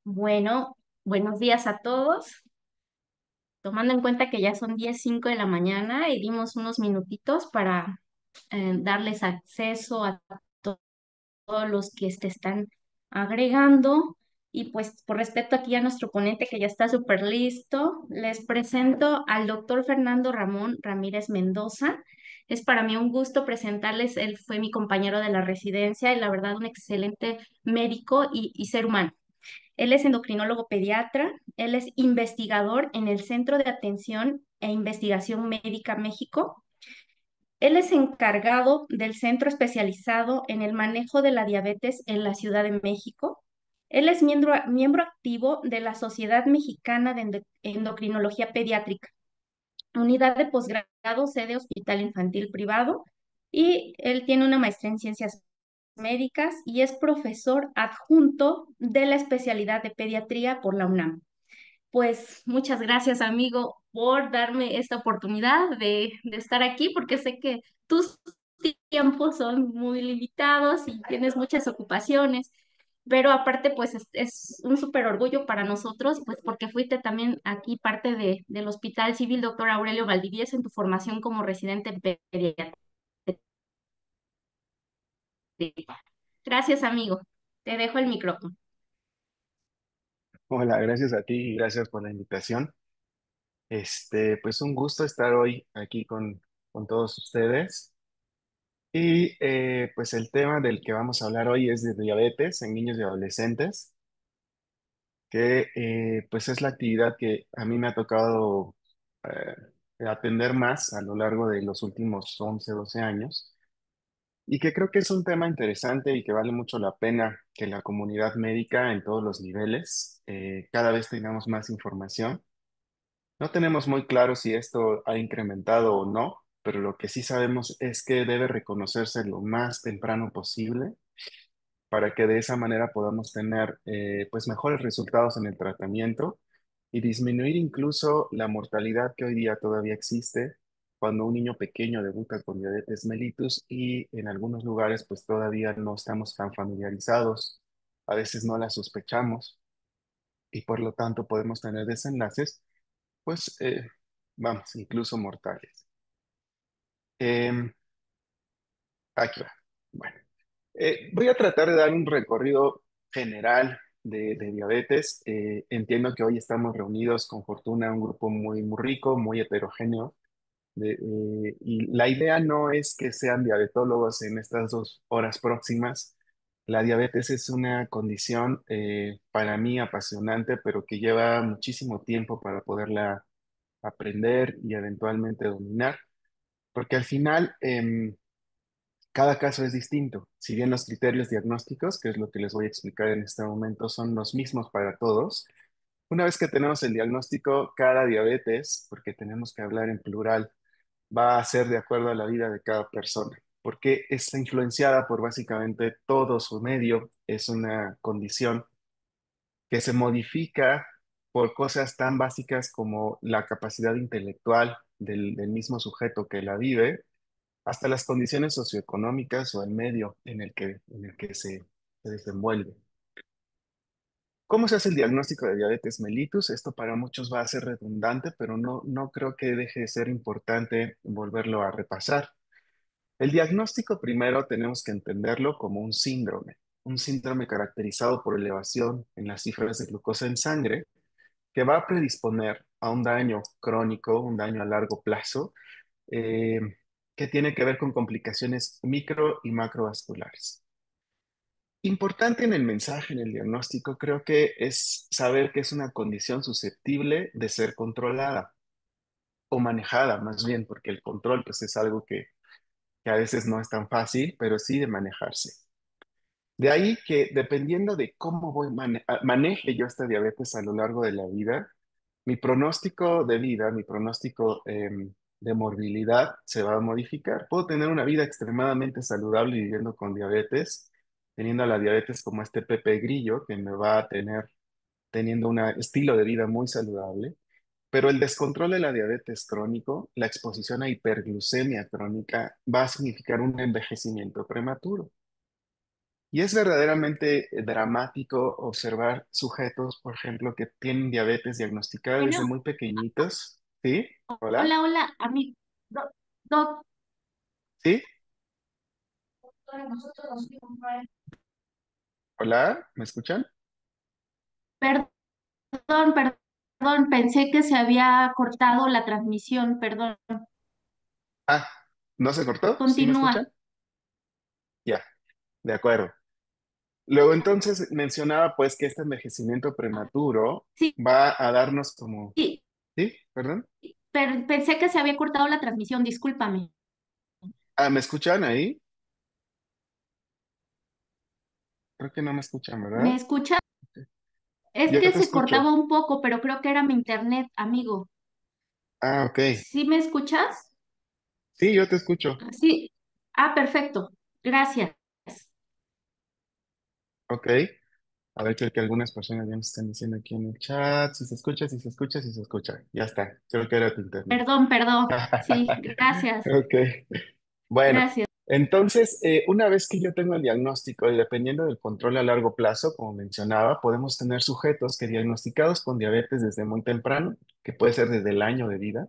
Bueno, buenos días a todos. Tomando en cuenta que ya son 10:05 de la mañana y dimos unos minutitos para darles acceso a todos los que se están agregando. Y pues por respeto aquí a nuestro ponente que ya está súper listo, les presento al doctor Fernando Ramón Ramírez Mendoza. Es para mí un gusto presentarles. Él fue mi compañero de la residencia y la verdad un excelente médico y ser humano. Él es endocrinólogo pediatra, él es investigador en el Centro de Atención e Investigación Médica México. Él es encargado del centro especializado en el manejo de la diabetes en la Ciudad de México. Él es miembro activo de la Sociedad Mexicana de Endocrinología Pediátrica, unidad de posgrado, sede Hospital Infantil Privado, y él tiene una maestría en ciencias médicas y es profesor adjunto de la especialidad de pediatría por la UNAM. Pues muchas gracias, amigo, por darme esta oportunidad de estar aquí, porque sé que tus tiempos son muy limitados y tienes muchas ocupaciones, pero aparte, pues es un súper orgullo para nosotros, pues porque fuiste también aquí parte del Hospital Civil Doctor Aurelio Valdivieso en tu formación como residente en pediatría. Gracias, amigo. Te dejo el micrófono. Hola, gracias a ti y gracias por la invitación. Pues un gusto estar hoy aquí con todos ustedes. Y pues el tema del que vamos a hablar hoy es de diabetes en niños y adolescentes, que pues es la actividad que a mí me ha tocado atender más a lo largo de los últimos 11 12 años. Y que creo que es un tema interesante y que vale mucho la pena que la comunidad médica en todos los niveles cada vez tengamos más información. No tenemos muy claro si esto ha incrementado o no, pero lo que sí sabemos es que debe reconocerse lo más temprano posible para que de esa manera podamos tener pues mejores resultados en el tratamiento y disminuir incluso la mortalidad que hoy día todavía existe cuando un niño pequeño debuta con diabetes mellitus y en algunos lugares pues todavía no estamos tan familiarizados, a veces no la sospechamos y por lo tanto podemos tener desenlaces pues vamos, incluso mortales. Em, Aquí va. Bueno, voy a tratar de dar un recorrido general de diabetes. Entiendo que hoy estamos reunidos con fortuna, un grupo muy rico, muy heterogéneo. Y la idea no es que sean diabetólogos en estas 2 horas próximas. La diabetes es una condición para mí apasionante, pero que lleva muchísimo tiempo para poderla aprender y eventualmente dominar, porque al final cada caso es distinto. Si bien los criterios diagnósticos, que es lo que les voy a explicar en este momento, son los mismos para todos, una vez que tenemos el diagnóstico, cada diabetes, porque tenemos que hablar en plural, va a ser de acuerdo a la vida de cada persona, porque está influenciada por básicamente todo su medio, es una condición que se modifica por cosas tan básicas como la capacidad intelectual del mismo sujeto que la vive, hasta las condiciones socioeconómicas o el medio en el que se desenvuelve. ¿Cómo se hace el diagnóstico de diabetes mellitus? Esto para muchos va a ser redundante, pero no creo que deje de ser importante volverlo a repasar. El diagnóstico primero tenemos que entenderlo como un síndrome caracterizado por elevación en las cifras de glucosa en sangre, que va a predisponer a un daño crónico, un daño a largo plazo, eh, que tiene que ver con complicaciones micro y macrovasculares. Importante en el mensaje, en el diagnóstico, creo que es saber que es una condición susceptible de ser controlada o manejada, más bien, porque el control pues, es algo que a veces no es tan fácil, pero sí de manejarse. De ahí que dependiendo de cómo maneje yo esta diabetes a lo largo de la vida, mi pronóstico de vida, mi pronóstico de morbilidad se va a modificar. Puedo tener una vida extremadamente saludable viviendo con diabetes, teniendo la diabetes como este Pepe Grillo que me va a tener teniendo un estilo de vida muy saludable, pero el descontrol de la diabetes crónico, la exposición a hiperglucemia crónica, va a significar un envejecimiento prematuro. Y es verdaderamente dramático observar sujetos, por ejemplo, que tienen diabetes diagnosticada desde Bueno, muy pequeñitos. ¿Sí? ¿Hola? hola, hola, amigo. Doctora, ¿Sí? nosotros nos fuimos por ahí. ¿Hola? ¿Me escuchan? Perdón, perdón, pensé que se había cortado la transmisión, perdón. Ah, ¿no se cortó? ¿Sí me Continúa. escuchan? Ya, de acuerdo. Luego entonces mencionaba pues que este envejecimiento prematuro Sí, va a darnos como... sí, ¿Sí? ¿Perdón? pensé que se había cortado la transmisión, discúlpame. Ah, ¿me escuchan ahí? Creo que no me escuchan, ¿Me ¿verdad? escuchas? Es Yo que te se escucho. cortaba un poco, pero creo que era mi internet, amigo. Ah, ok. ¿Sí me escuchas? Sí, yo te escucho. Sí. Ah, perfecto. Gracias. Ok. A ver, creo que algunas personas ya me están diciendo aquí en el chat, si se escucha, si se escucha, si se escucha. Ya está. Creo que era tu internet. Perdón, perdón. Sí, gracias. Ok. Bueno, Gracias. entonces, una vez que yo tengo el diagnóstico y dependiendo del control a largo plazo, como mencionaba, podemos tener sujetos que diagnosticados con diabetes desde muy temprano, que puede ser desde el año de vida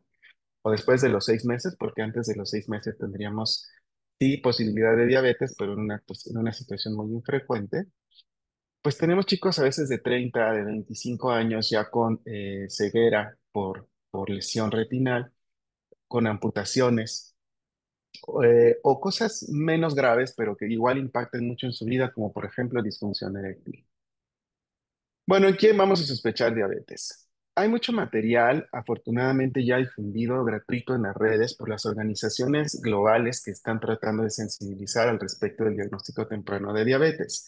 o después de los 6 meses, porque antes de los 6 meses tendríamos sí posibilidad de diabetes, pero en una situación muy infrecuente. Pues tenemos chicos a veces de 30, de 25 años ya con ceguera por lesión retinal, con amputaciones o cosas menos graves, pero que igual impactan mucho en su vida, como por ejemplo disfunción eréctil. Bueno, ¿en quién vamos a sospechar diabetes? Hay mucho material, afortunadamente ya difundido gratuito en las redes por las organizaciones globales que están tratando de sensibilizar al respecto del diagnóstico temprano de diabetes.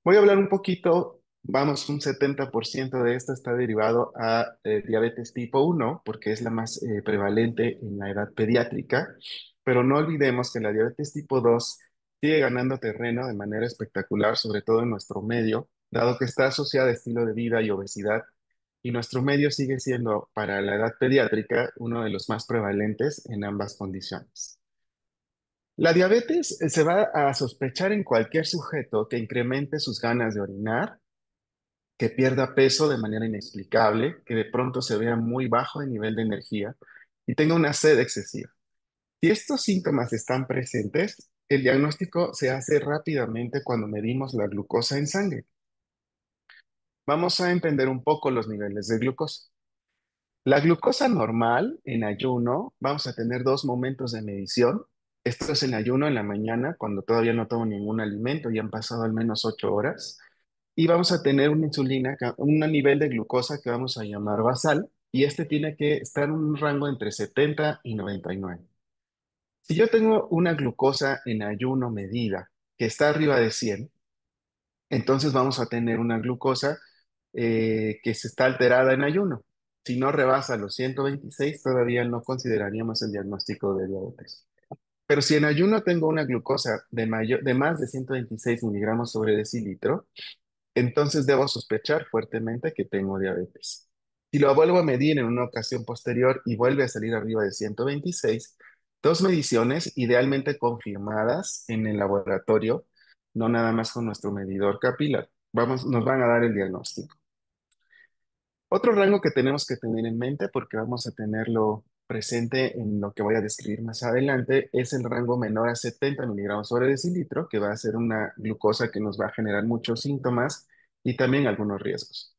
Voy a hablar un poquito, vamos, un 70% de esto está derivado a diabetes tipo 1, porque es la más prevalente en la edad pediátrica, pero no olvidemos que la diabetes tipo 2 sigue ganando terreno de manera espectacular, sobre todo en nuestro medio, dado que está asociada a estilo de vida y obesidad, y nuestro medio sigue siendo para la edad pediátrica uno de los más prevalentes en ambas condiciones. La diabetes se va a sospechar en cualquier sujeto que incremente sus ganas de orinar, que pierda peso de manera inexplicable, que de pronto se vea muy bajo de nivel de energía y tenga una sed excesiva. Si estos síntomas están presentes, el diagnóstico se hace rápidamente cuando medimos la glucosa en sangre. Vamos a entender un poco los niveles de glucosa. La glucosa normal en ayuno, vamos a tener dos momentos de medición. Esto es en ayuno en la mañana, cuando todavía no tomo ningún alimento y han pasado al menos 8 horas. Y vamos a tener una insulina, un nivel de glucosa que vamos a llamar basal, y este tiene que estar en un rango entre 70 y 99. Si yo tengo una glucosa en ayuno medida que está arriba de 100, entonces vamos a tener una glucosa que se está alterada en ayuno. Si no rebasa los 126, todavía no consideraríamos el diagnóstico de diabetes. Pero si en ayuno tengo una glucosa de más de 126 miligramos sobre decilitro, entonces debo sospechar fuertemente que tengo diabetes. Si lo vuelvo a medir en una ocasión posterior y vuelve a salir arriba de 126, dos mediciones idealmente confirmadas en el laboratorio, no nada más con nuestro medidor capilar. Nos van a dar el diagnóstico. Otro rango que tenemos que tener en mente, porque vamos a tenerlo presente en lo que voy a describir más adelante, es el rango menor a 70 miligramos sobre decilitro, que va a ser una glucosa que nos va a generar muchos síntomas y también algunos riesgos.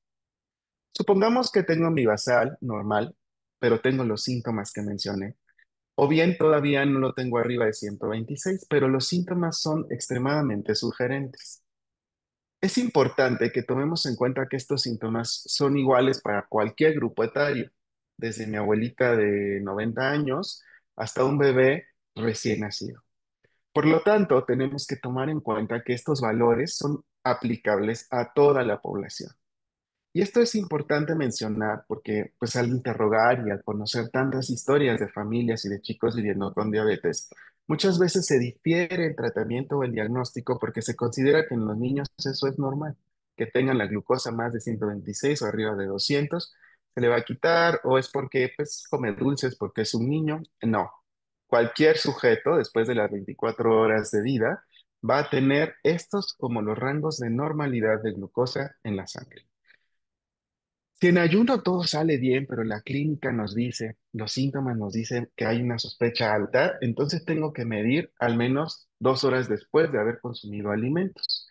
Supongamos que tengo mi basal normal, pero tengo los síntomas que mencioné. O bien todavía no lo tengo arriba de 126, pero los síntomas son extremadamente sugerentes. Es importante que tomemos en cuenta que estos síntomas son iguales para cualquier grupo etario, desde mi abuelita de 90 años hasta un bebé recién nacido. Por lo tanto, tenemos que tomar en cuenta que estos valores son aplicables a toda la población. Y esto es importante mencionar porque, pues, al interrogar y al conocer tantas historias de familias y de chicos viviendo con diabetes, muchas veces se difiere el tratamiento o el diagnóstico porque se considera que en los niños eso es normal, que tengan la glucosa más de 126 o arriba de 200, se le va a quitar o es porque, pues, come dulces porque es un niño. No. Cualquier sujeto, después de las 24 horas de vida, va a tener estos como los rangos de normalidad de glucosa en la sangre. Si en ayuno todo sale bien, pero la clínica nos dice, los síntomas nos dicen que hay una sospecha alta, entonces tengo que medir al menos 2 horas después de haber consumido alimentos.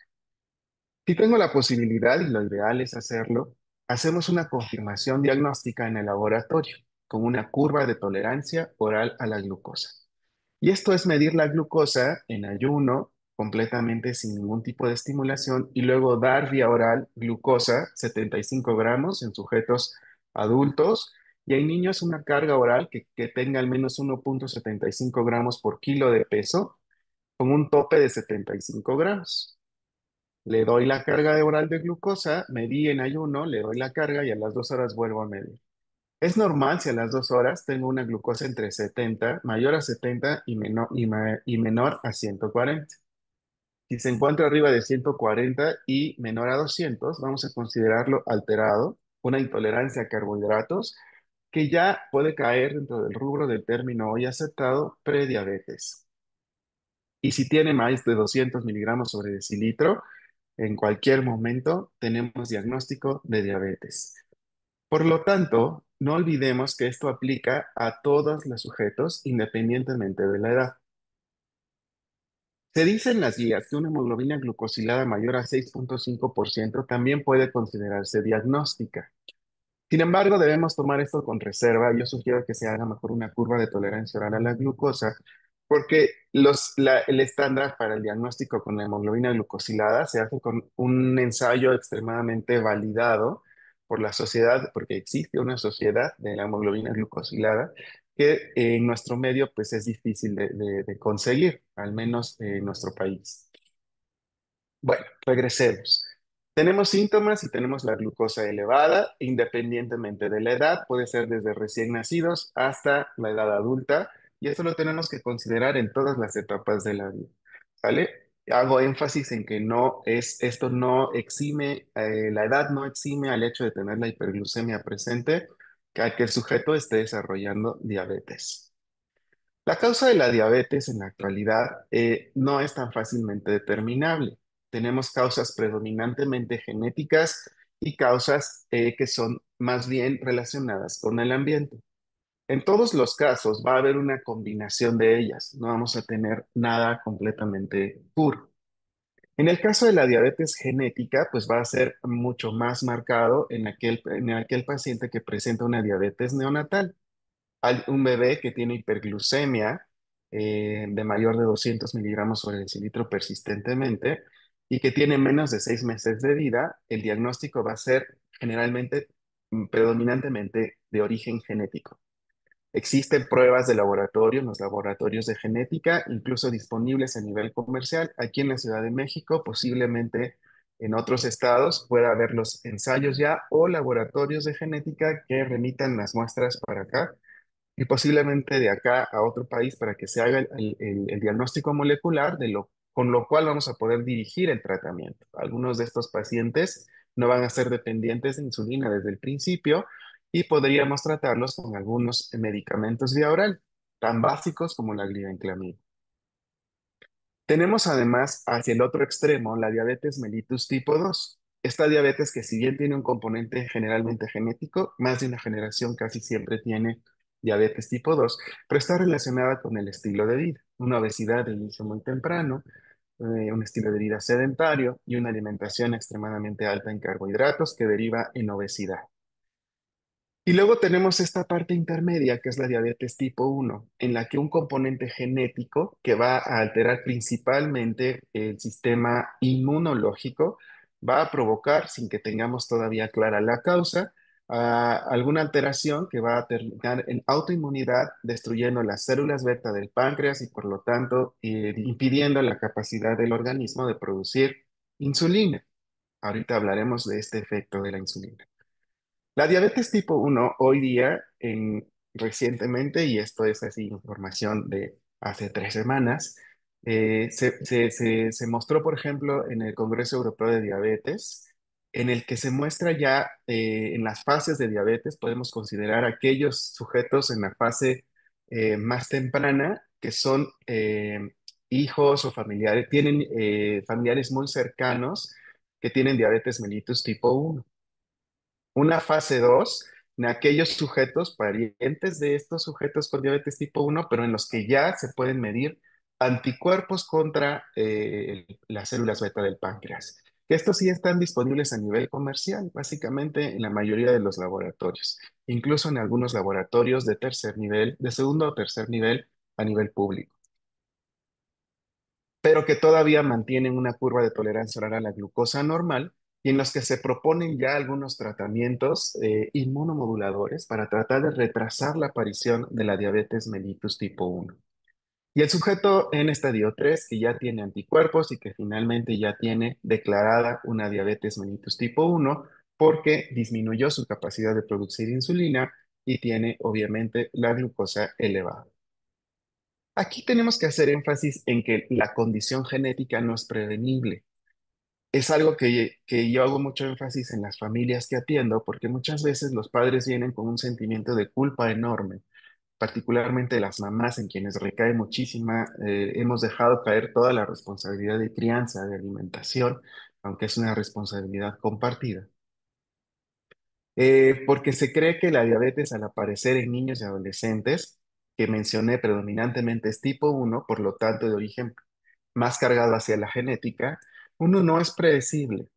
Si tengo la posibilidad, y lo ideal es hacerlo, hacemos una confirmación diagnóstica en el laboratorio con una curva de tolerancia oral a la glucosa. Y esto es medir la glucosa en ayuno completamente sin ningún tipo de estimulación y luego dar vía oral glucosa 75 gramos en sujetos adultos y hay niños una carga oral que tenga al menos 1,75 gramos por kilo de peso con un tope de 75 gramos. Le doy la carga de oral de glucosa, medí en ayuno, le doy la carga y a las 2 horas vuelvo a medir. Es normal si a las 2 horas tengo una glucosa entre 70, mayor a 70 y menor a 140. Si se encuentra arriba de 140 y menor a 200, vamos a considerarlo alterado, una intolerancia a carbohidratos que ya puede caer dentro del rubro del término hoy aceptado prediabetes. Y si tiene más de 200 miligramos sobre decilitro, en cualquier momento tenemos diagnóstico de diabetes. Por lo tanto, no olvidemos que esto aplica a todos los sujetos independientemente de la edad. Se dice en las guías que una hemoglobina glucosilada mayor a 6,5% también puede considerarse diagnóstica. Sin embargo, debemos tomar esto con reserva. Yo sugiero que se haga mejor una curva de tolerancia oral a la glucosa, porque el estándar para el diagnóstico con la hemoglobina glucosilada se hace con un ensayo extremadamente validado por la sociedad, porque existe una sociedad de la hemoglobina glucosilada que en nuestro medio pues es difícil de conseguir, al menos en nuestro país. Bueno, regresemos. Tenemos síntomas y tenemos la glucosa elevada, independientemente de la edad, puede ser desde recién nacidos hasta la edad adulta, y esto lo tenemos que considerar en todas las etapas de la vida, ¿sale? Hago énfasis en que esto no exime, la edad no exime al hecho de tener la hiperglucemia presente, que el sujeto esté desarrollando diabetes. La causa de la diabetes en la actualidad no es tan fácilmente determinable. Tenemos causas predominantemente genéticas y causas que son más bien relacionadas con el ambiente. En todos los casos va a haber una combinación de ellas, no vamos a tener nada completamente puro. En el caso de la diabetes genética, pues va a ser mucho más marcado en aquel paciente que presenta una diabetes neonatal. Hay un bebé que tiene hiperglucemia de mayor de 200 miligramos sobre decilitro persistentemente y que tiene menos de 6 meses de vida, el diagnóstico va a ser generalmente, predominantemente de origen genético. Existen pruebas de laboratorio en los laboratorios de genética, incluso disponibles a nivel comercial. Aquí en la Ciudad de México, posiblemente en otros estados, pueda haber los ensayos ya o laboratorios de genética que remitan las muestras para acá y posiblemente de acá a otro país para que se haga el diagnóstico molecular con lo cual vamos a poder dirigir el tratamiento. Algunos de estos pacientes no van a ser dependientes de insulina desde el principio y podríamos tratarlos con algunos medicamentos vía oral, tan básicos como la glibenclamida. Tenemos además hacia el otro extremo la diabetes mellitus tipo 2. Esta diabetes que si bien tiene un componente generalmente genético, más de una generación casi siempre tiene diabetes tipo 2, pero está relacionada con el estilo de vida, una obesidad de inicio muy temprano, un estilo de vida sedentario y una alimentación extremadamente alta en carbohidratos que deriva en obesidad. Y luego tenemos esta parte intermedia, que es la diabetes tipo 1, en la que un componente genético que va a alterar principalmente el sistema inmunológico va a provocar, sin que tengamos todavía clara la causa, alguna alteración que va a terminar en autoinmunidad, destruyendo las células beta del páncreas y por lo tanto impidiendo la capacidad del organismo de producir insulina. Ahorita hablaremos de este efecto de la insulina. La diabetes tipo 1 hoy día, recientemente, y esto es así información de hace 3 semanas, se mostró, por ejemplo, en el Congreso Europeo de Diabetes, en el que se muestra ya en las fases de diabetes, podemos considerar aquellos sujetos en la fase más temprana que son hijos o familiares, tienen familiares muy cercanos que tienen diabetes mellitus tipo 1. Una fase 2 en aquellos sujetos parientes de estos sujetos con diabetes tipo 1, pero en los que ya se pueden medir anticuerpos contra las células beta del páncreas. Que estos sí están disponibles a nivel comercial, básicamente en la mayoría de los laboratorios, incluso en algunos laboratorios de tercer nivel, de segundo o tercer nivel a nivel público, pero que todavía mantienen una curva de tolerancia oral a la glucosa normal y en los que se proponen ya algunos tratamientos inmunomoduladores para tratar de retrasar la aparición de la diabetes mellitus tipo 1. Y el sujeto en estadio 3 que ya tiene anticuerpos y que finalmente ya tiene declarada una diabetes mellitus tipo 1 porque disminuyó su capacidad de producir insulina y tiene obviamente la glucosa elevada. Aquí tenemos que hacer énfasis en que la condición genética no es prevenible. Es algo que yo hago mucho énfasis en las familias que atiendo, porque muchas veces los padres vienen con un sentimiento de culpa enorme, particularmente las mamás en quienes recae muchísima, hemos dejado caer toda la responsabilidad de crianza, de alimentación, aunque es una responsabilidad compartida. Porque se cree que la diabetes al aparecer en niños y adolescentes, que mencioné predominantemente es tipo 1, por lo tanto de origen más cargado hacia la genética, uno no es predecible,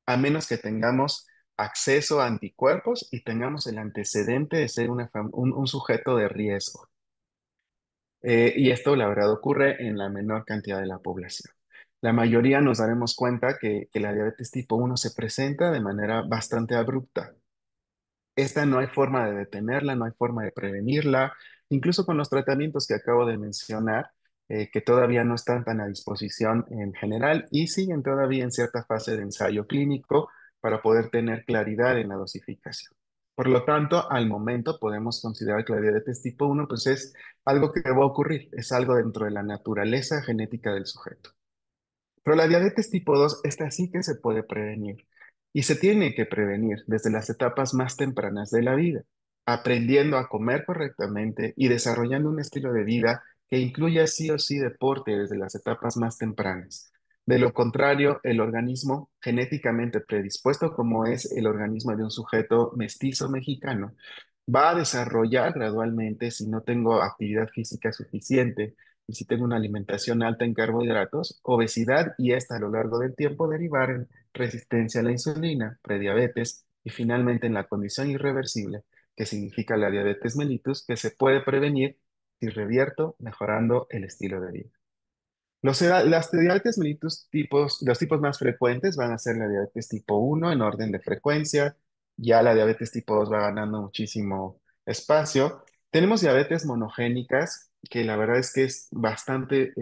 a menos que tengamos acceso a anticuerpos y tengamos el antecedente de ser un sujeto de riesgo. Y esto, la verdad, ocurre en la menor cantidad de la población. La mayoría nos daremos cuenta que la diabetes tipo 1 se presenta de manera bastante abrupta. Esta no hay forma de detenerla, no hay forma de prevenirla, incluso con los tratamientos que acabo de mencionar, que todavía no están tan a disposición en general y siguen todavía en cierta fase de ensayo clínico para poder tener claridad en la dosificación. Por lo tanto, al momento podemos considerar que la diabetes tipo 1 pues es algo que va a ocurrir, es algo dentro de la naturaleza genética del sujeto. Pero la diabetes tipo 2, esta sí que se puede prevenir y se tiene que prevenir desde las etapas más tempranas de la vida, aprendiendo a comer correctamente y desarrollando un estilo de vida que incluya sí o sí deporte desde las etapas más tempranas. De lo contrario, el organismo genéticamente predispuesto, como es el organismo de un sujeto mestizo mexicano, va a desarrollar gradualmente, si no tengo actividad física suficiente, y si tengo una alimentación alta en carbohidratos, obesidad y esta a lo largo del tiempo derivar en resistencia a la insulina, prediabetes y finalmente en la condición irreversible, que significa la diabetes mellitus, que se puede prevenir si revierto mejorando el estilo de vida. Las diabetes mellitus los tipos más frecuentes van a ser la diabetes tipo 1 en orden de frecuencia, ya la diabetes tipo 2 va ganando muchísimo espacio. Tenemos diabetes monogénicas, que la verdad es que es bastante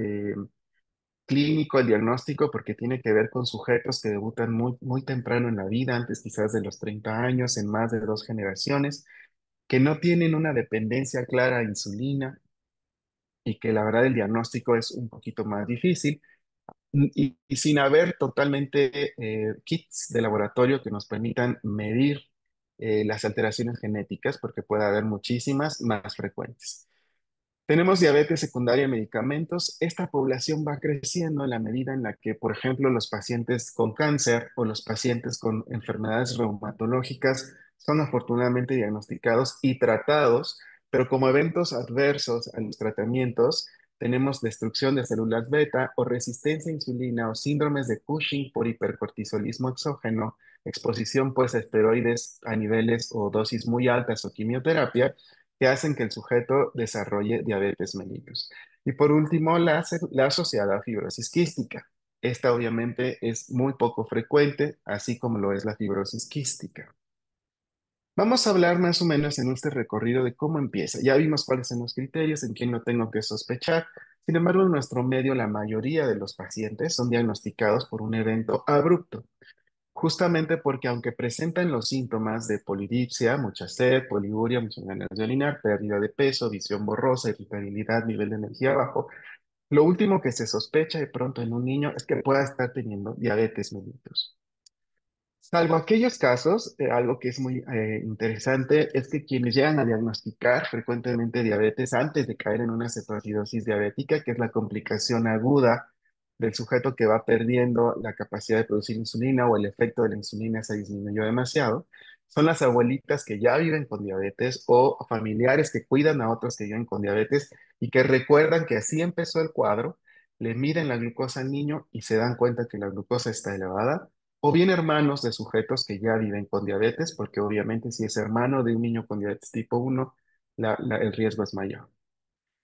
clínico el diagnóstico porque tiene que ver con sujetos que debutan muy, muy temprano en la vida, antes quizás de los 30 años, en más de dos generaciones, que no tienen una dependencia clara a insulina y que la verdad el diagnóstico es un poquito más difícil. Y sin haber totalmente kits de laboratorio que nos permitan medir las alteraciones genéticas, porque puede haber muchísimas más frecuentes. Tenemos diabetes secundaria a medicamentos. Esta población va creciendo en la medida en la que, por ejemplo, los pacientes con cáncer o los pacientes con enfermedades reumatológicas son afortunadamente diagnosticados y tratados, pero como eventos adversos a los tratamientos, tenemos destrucción de células beta o resistencia a insulina o síndromes de Cushing por hipercortisolismo exógeno, exposición pues a esteroides a niveles o dosis muy altas o quimioterapia que hacen que el sujeto desarrolle diabetes mellitus. Y por último, la asociada a fibrosis quística. Esta obviamente es muy poco frecuente, así como lo es la fibrosis quística. Vamos a hablar más o menos en este recorrido de cómo empieza. Ya vimos cuáles son los criterios, en quién no tengo que sospechar. Sin embargo, en nuestro medio, la mayoría de los pacientes son diagnosticados por un evento abrupto. Justamente porque aunque presentan los síntomas de polidipsia, mucha sed, poliuria, muchas ganas de orinar, pérdida de peso, visión borrosa, irritabilidad, nivel de energía bajo, lo último que se sospecha de pronto en un niño es que pueda estar teniendo diabetes mellitus. Salvo aquellos casos, algo que es muy interesante es que quienes llegan a diagnosticar frecuentemente diabetes antes de caer en una cetoacidosis diabética, que es la complicación aguda del sujeto que va perdiendo la capacidad de producir insulina o el efecto de la insulina se disminuyó demasiado, son las abuelitas que ya viven con diabetes o familiares que cuidan a otros que viven con diabetes y que recuerdan que así empezó el cuadro, le miden la glucosa al niño y se dan cuenta que la glucosa está elevada o bien hermanos de sujetos que ya viven con diabetes, porque obviamente si es hermano de un niño con diabetes tipo 1, el riesgo es mayor.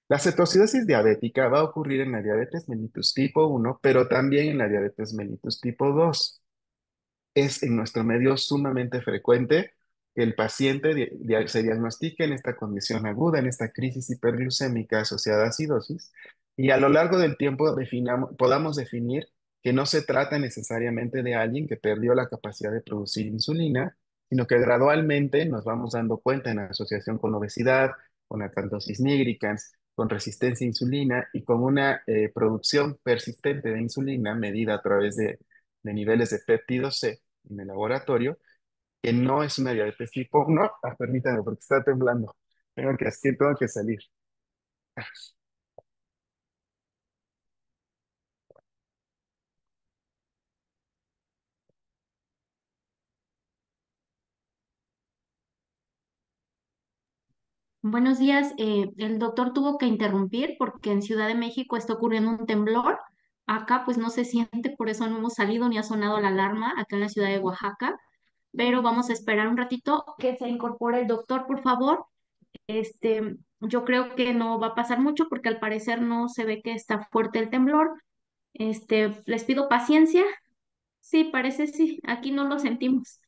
La cetoacidosis diabética va a ocurrir en la diabetes mellitus tipo 1, pero también en la diabetes mellitus tipo 2. Es en nuestro medio sumamente frecuente que el paciente se diagnostique en esta condición aguda, en esta crisis hiperglucémica asociada a acidosis, y a lo largo del tiempo podamos definir que no se trata necesariamente de alguien que perdió la capacidad de producir insulina, sino que gradualmente nos vamos dando cuenta en asociación con obesidad, con acantosis nigricans, con resistencia a insulina y con una producción persistente de insulina medida a través de niveles de péptido C en el laboratorio, que no es una diabetes tipo 1. Permítame, porque está temblando. Tengo que salir. Buenos días. El doctor tuvo que interrumpir porque en Ciudad de México está ocurriendo un temblor. Acá pues no se siente, por eso no hemos salido ni ha sonado la alarma acá en la ciudad de Oaxaca, pero vamos a esperar un ratito que se incorpore el doctor, por favor. Yo creo que no va a pasar mucho porque al parecer no se ve que está fuerte el temblor. Les pido paciencia. Sí, parece sí, aquí no lo sentimos.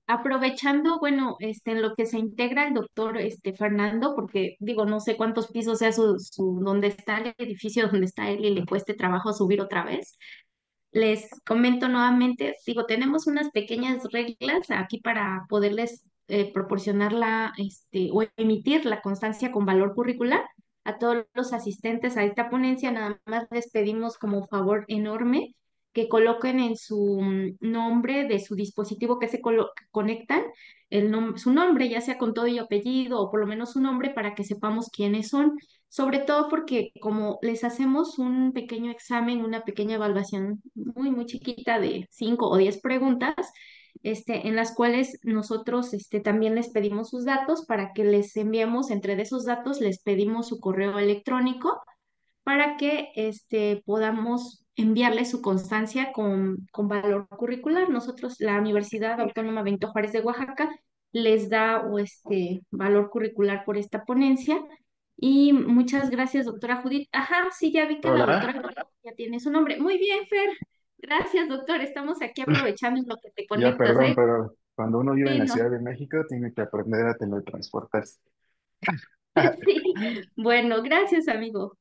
aprovechando, bueno, en lo que se integra el doctor Fernando, porque digo, no sé cuántos pisos sea donde está el edificio donde está él y le cueste trabajo subir otra vez. Les comento nuevamente, digo, tenemos unas pequeñas reglas aquí para poderles proporcionar o emitir la constancia con valor curricular a todos los asistentes a esta ponencia. Nada más les pedimos como favor enorme que coloquen en su nombre de su dispositivo que que conectan su nombre, ya sea con todo y apellido o por lo menos su nombre para que sepamos quiénes son. Sobre todo porque como les hacemos un pequeño examen, una pequeña evaluación muy chiquita de 5 o 10 preguntas, en las cuales nosotros también les pedimos sus datos para que les enviemos, entre de esos datos les pedimos su correo electrónico para que podamos enviarle su constancia con valor curricular. Nosotros, la Universidad Autónoma Benito Juárez de Oaxaca, les da valor curricular por esta ponencia. Y muchas gracias, doctora Judith. Ajá, sí, ya vi que la doctora Hola. Judith ya tiene su nombre. Muy bien, Fer. Gracias, doctor. Estamos aquí aprovechando en lo que te Ya, conectas, perdón, ¿eh? pero cuando uno vive en Sí, la no. Ciudad de México tiene que aprender a teletransportarse. Sí. Bueno, gracias, amigo.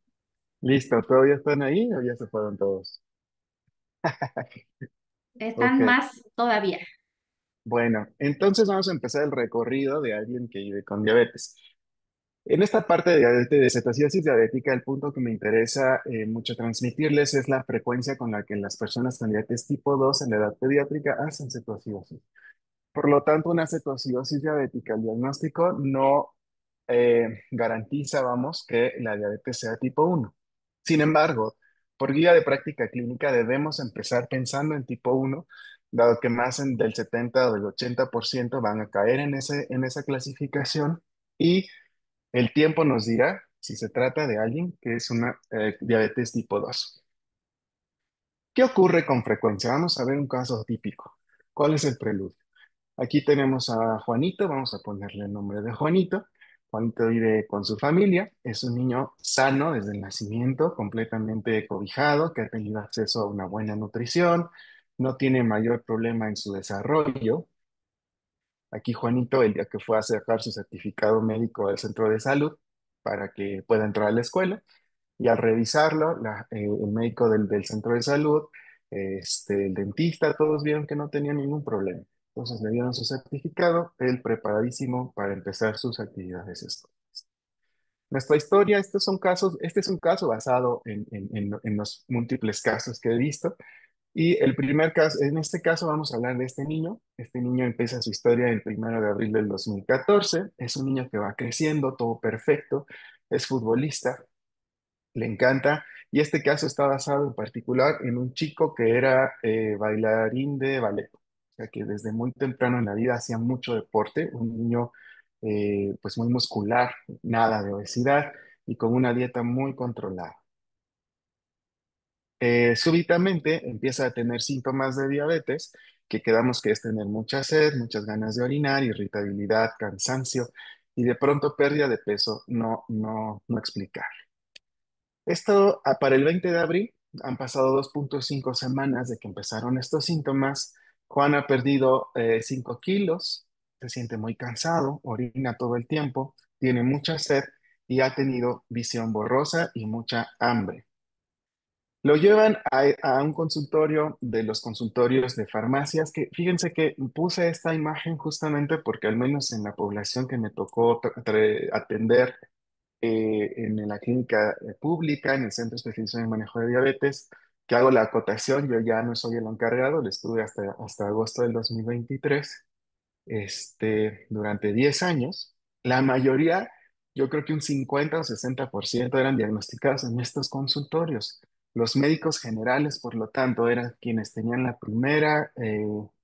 Listo, ¿todavía están ahí o ya se fueron todos? Ok, Están más todavía. bueno, entonces vamos a empezar el recorrido de alguien que vive con diabetes. En esta parte de diabetes, de cetoacidosis diabética, el punto que me interesa mucho transmitirles es la frecuencia con la que las personas con diabetes tipo 2 en la edad pediátrica hacen cetoacidosis. Por lo tanto, una cetoacidosis diabética, el diagnóstico no garantiza, vamos, que la diabetes sea tipo 1. Sin embargo, por guía de práctica clínica debemos empezar pensando en tipo 1, dado que más del 70 o del 80% van a caer en esa clasificación y el tiempo nos dirá si se trata de alguien que es una diabetes tipo 2. ¿Qué ocurre con frecuencia? Vamos a ver un caso típico. ¿Cuál es el preludio? Aquí tenemos a Juanito, vamos a ponerle el nombre de Juanito. Juanito vive con su familia, es un niño sano desde el nacimiento, completamente cobijado, que ha tenido acceso a una buena nutrición, no tiene mayor problema en su desarrollo. Aquí Juanito, el día que fue a sacar su certificado médico del centro de salud para que pueda entrar a la escuela, y al revisarlo, el médico del centro de salud, el dentista, todos vieron que no tenía ningún problema. Entonces le dieron su certificado, él preparadísimo para empezar sus actividades escolares. Nuestra historia, este es un caso basado en los múltiples casos que he visto. Y el primer caso, en este caso vamos a hablar de este niño. Este niño empieza su historia el 1 de abril del 2014. Es un niño que va creciendo, todo perfecto, es futbolista, le encanta. Y este caso está basado en particular en un chico que era bailarín de ballet. O sea, que desde muy temprano en la vida hacía mucho deporte, un niño pues muy muscular, nada de obesidad y con una dieta muy controlada. Súbitamente empieza a tener síntomas de diabetes, que quedamos que es tener mucha sed, muchas ganas de orinar, irritabilidad, cansancio y de pronto pérdida de peso no explicar. Esto para el 20 de abril han pasado 2.5 semanas de que empezaron estos síntomas. Juan ha perdido 5 kilos, se siente muy cansado, orina todo el tiempo, tiene mucha sed y ha tenido visión borrosa y mucha hambre. Lo llevan a un consultorio de los consultorios de farmacias, que fíjense que puse esta imagen justamente porque al menos en la población que me tocó atender en la clínica pública, en el Centro Especializado en Manejo de Diabetes, que hago la acotación, yo ya no soy el encargado, lo estuve hasta agosto del 2023 durante 10 años, la mayoría, yo creo que un 50 o 60% eran diagnosticados en estos consultorios. Los médicos generales, por lo tanto, eran quienes tenían la primera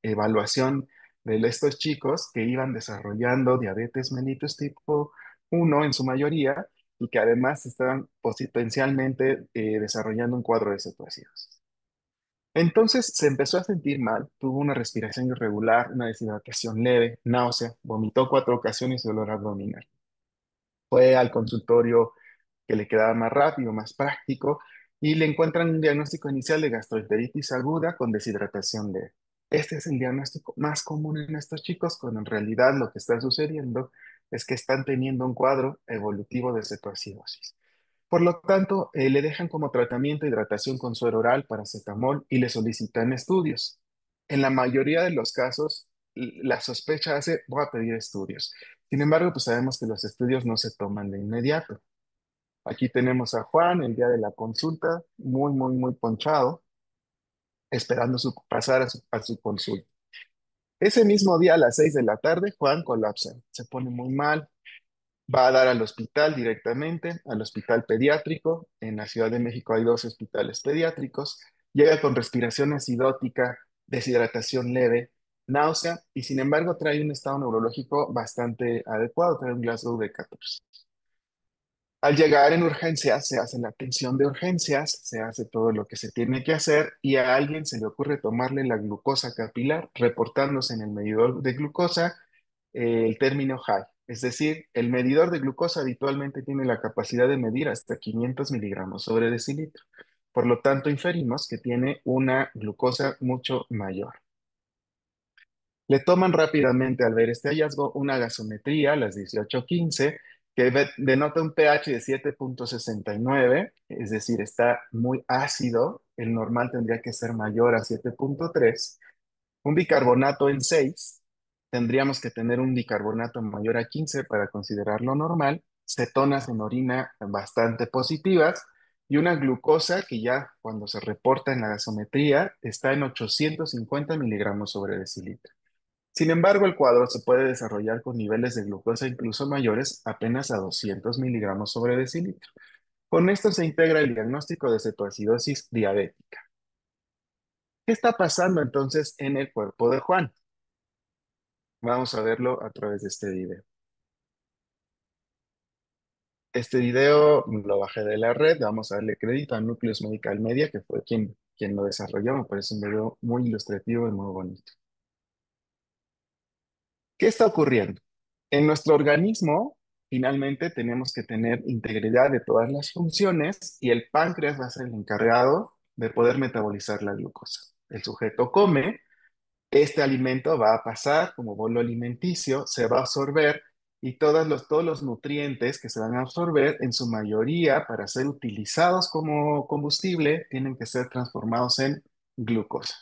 evaluación de estos chicos que iban desarrollando diabetes mellitus tipo 1 en su mayoría y que además estaban potencialmente desarrollando un cuadro de cetoacidosis. Entonces se empezó a sentir mal, tuvo una respiración irregular, una deshidratación leve, náusea, vomitó 4 ocasiones y dolor abdominal. Fue al consultorio que le quedaba más rápido, más práctico, y le encuentran un diagnóstico inicial de gastroenteritis aguda con deshidratación leve. Este es el diagnóstico más común en estos chicos, cuando en realidad lo que está sucediendo es que están teniendo un cuadro evolutivo de cetoacidosis. Por lo tanto, le dejan como tratamiento hidratación con suero oral, paracetamol y le solicitan estudios. En la mayoría de los casos, la sospecha hace, voy a pedir estudios. Sin embargo, pues sabemos que los estudios no se toman de inmediato. Aquí tenemos a Juan el día de la consulta, muy, muy, muy ponchado, esperando pasar a su consulta. Ese mismo día a las 6 de la tarde, Juan colapsa, se pone muy mal, va a dar al hospital directamente, al hospital pediátrico. En la Ciudad de México hay dos hospitales pediátricos. Llega con respiración acidótica, deshidratación leve, náusea y sin embargo trae un estado neurológico bastante adecuado, trae un Glasgow de 14. Al llegar en urgencias, se hace la atención de urgencias, se hace todo lo que se tiene que hacer y a alguien se le ocurre tomarle la glucosa capilar, reportándose en el medidor de glucosa el término high. Es decir, el medidor de glucosa habitualmente tiene la capacidad de medir hasta 500 miligramos sobre decilitro. Por lo tanto, inferimos que tiene una glucosa mucho mayor. Le toman rápidamente al ver este hallazgo una gasometría a las 18:15 que denota un pH de 7,69, es decir, está muy ácido, el normal tendría que ser mayor a 7,3. Un bicarbonato en 6, tendríamos que tener un bicarbonato mayor a 15 para considerarlo normal, cetonas en orina bastante positivas y una glucosa que ya cuando se reporta en la gasometría está en 850 miligramos sobre decilitro. Sin embargo, el cuadro se puede desarrollar con niveles de glucosa incluso mayores, apenas a 200 miligramos sobre decilitro. Con esto se integra el diagnóstico de cetoacidosis diabética. ¿Qué está pasando entonces en el cuerpo de Juan? Vamos a verlo a través de este video. Este video lo bajé de la red, vamos a darle crédito a Nucleus Medical Media, que fue quien lo desarrolló. Me parece un video muy ilustrativo y muy bonito. ¿Qué está ocurriendo? En nuestro organismo, finalmente, tenemos que tener integridad de todas las funciones y el páncreas va a ser el encargado de poder metabolizar la glucosa. El sujeto come, este alimento va a pasar como bolo alimenticio, se va a absorber y todos los nutrientes que se van a absorber, en su mayoría, para ser utilizados como combustible, tienen que ser transformados en glucosa.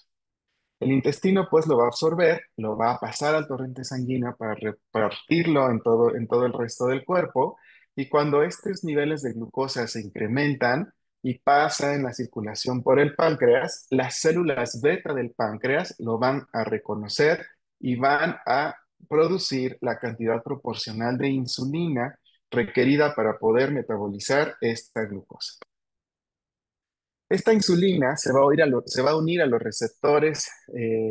El intestino pues lo va a absorber, lo va a pasar al torrente sanguíneo para repartirlo en todo el resto del cuerpo y cuando estos niveles de glucosa se incrementan y pasa en la circulación por el páncreas, las células beta del páncreas lo van a reconocer y van a producir la cantidad proporcional de insulina requerida para poder metabolizar esta glucosa. Esta insulina se va a unir a los receptores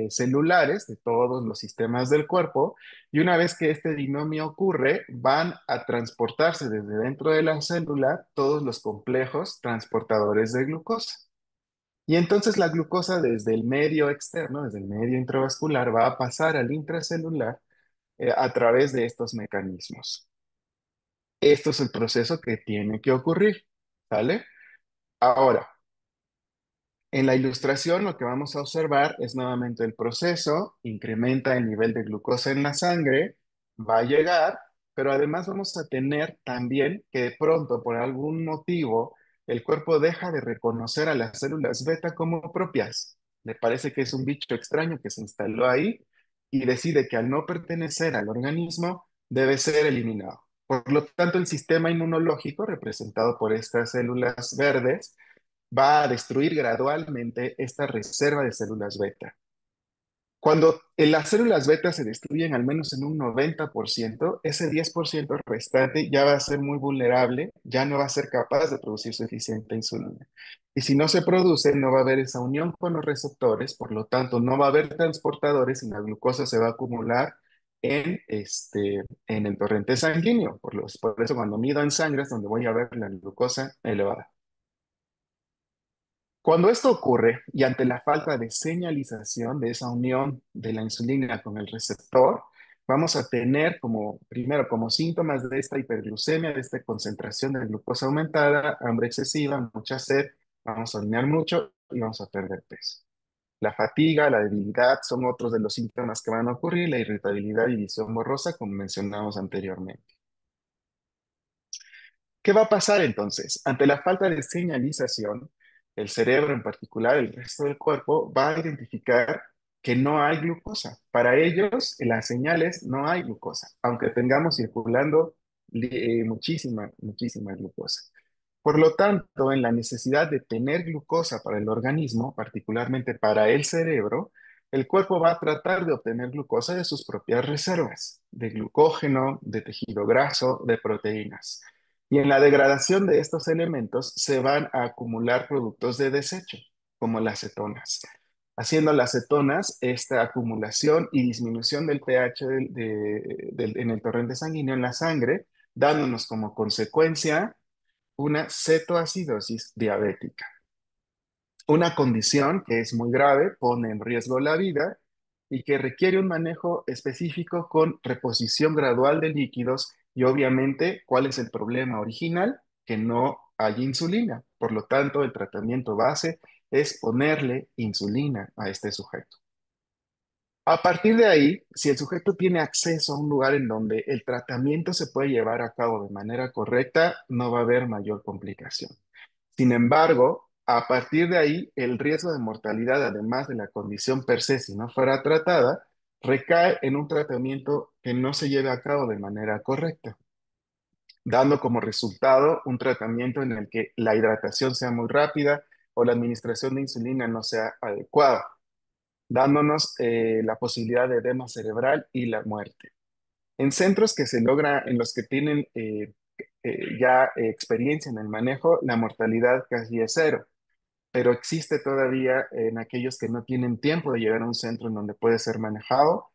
celulares de todos los sistemas del cuerpo y una vez que este binomio ocurre, van a transportarse desde dentro de la célula todos los complejos transportadores de glucosa. Y entonces la glucosa desde el medio externo, desde el medio intravascular, va a pasar al intracelular a través de estos mecanismos. Esto es el proceso que tiene que ocurrir, ¿vale? Ahora, en la ilustración lo que vamos a observar es nuevamente el proceso, incrementa el nivel de glucosa en la sangre, va a llegar, pero además vamos a tener también que de pronto, por algún motivo, el cuerpo deja de reconocer a las células beta como propias. Le parece que es un bicho extraño que se instaló ahí y decide que al no pertenecer al organismo debe ser eliminado. Por lo tanto, el sistema inmunológico, representado por estas células verdes, va a destruir gradualmente esta reserva de células beta. Cuando las células beta se destruyen al menos en un 90%, ese 10% restante ya va a ser muy vulnerable, ya no va a ser capaz de producir suficiente insulina. Y si no se produce, no va a haber esa unión con los receptores, por lo tanto, no va a haber transportadores y la glucosa se va a acumular en el torrente sanguíneo. Por eso, cuando mido en sangre es donde voy a ver la glucosa elevada. Cuando esto ocurre y ante la falta de señalización de esa unión de la insulina con el receptor, vamos a tener primero, como síntomas de esta hiperglucemia, de esta concentración de glucosa aumentada, hambre excesiva, mucha sed, vamos a orinar mucho y vamos a perder peso. La fatiga, la debilidad son otros de los síntomas que van a ocurrir, la irritabilidad y visión borrosa, como mencionamos anteriormente. ¿Qué va a pasar entonces? Ante la falta de señalización, el cerebro en particular, el resto del cuerpo, va a identificar que no hay glucosa. Para ellos, las señales no hay glucosa, aunque tengamos circulando muchísima glucosa. Por lo tanto, en la necesidad de tener glucosa para el organismo, particularmente para el cerebro, el cuerpo va a tratar de obtener glucosa de sus propias reservas, de glucógeno, de tejido graso, de proteínas. Y en la degradación de estos elementos se van a acumular productos de desecho, como las cetonas. Haciendo las cetonas, esta acumulación y disminución del pH en el torrente sanguíneo en la sangre, dándonos como consecuencia una cetoacidosis diabética. Una condición que es muy grave, pone en riesgo la vida y que requiere un manejo específico con reposición gradual de líquidos y obviamente, ¿cuál es el problema original? Que no hay insulina. Por lo tanto, el tratamiento base es ponerle insulina a este sujeto. A partir de ahí, si el sujeto tiene acceso a un lugar en donde el tratamiento se puede llevar a cabo de manera correcta, no va a haber mayor complicación. Sin embargo, a partir de ahí, el riesgo de mortalidad, además de la condición per se, si no fuera tratada, recae en un tratamiento que no se lleve a cabo de manera correcta, dando como resultado un tratamiento en el que la hidratación sea muy rápida o la administración de insulina no sea adecuada, dándonos la posibilidad de edema cerebral y la muerte. En centros que se logra, en los que tienen ya experiencia en el manejo, la mortalidad casi es cero, pero existe todavía en aquellos que no tienen tiempo de llegar a un centro en donde puede ser manejado,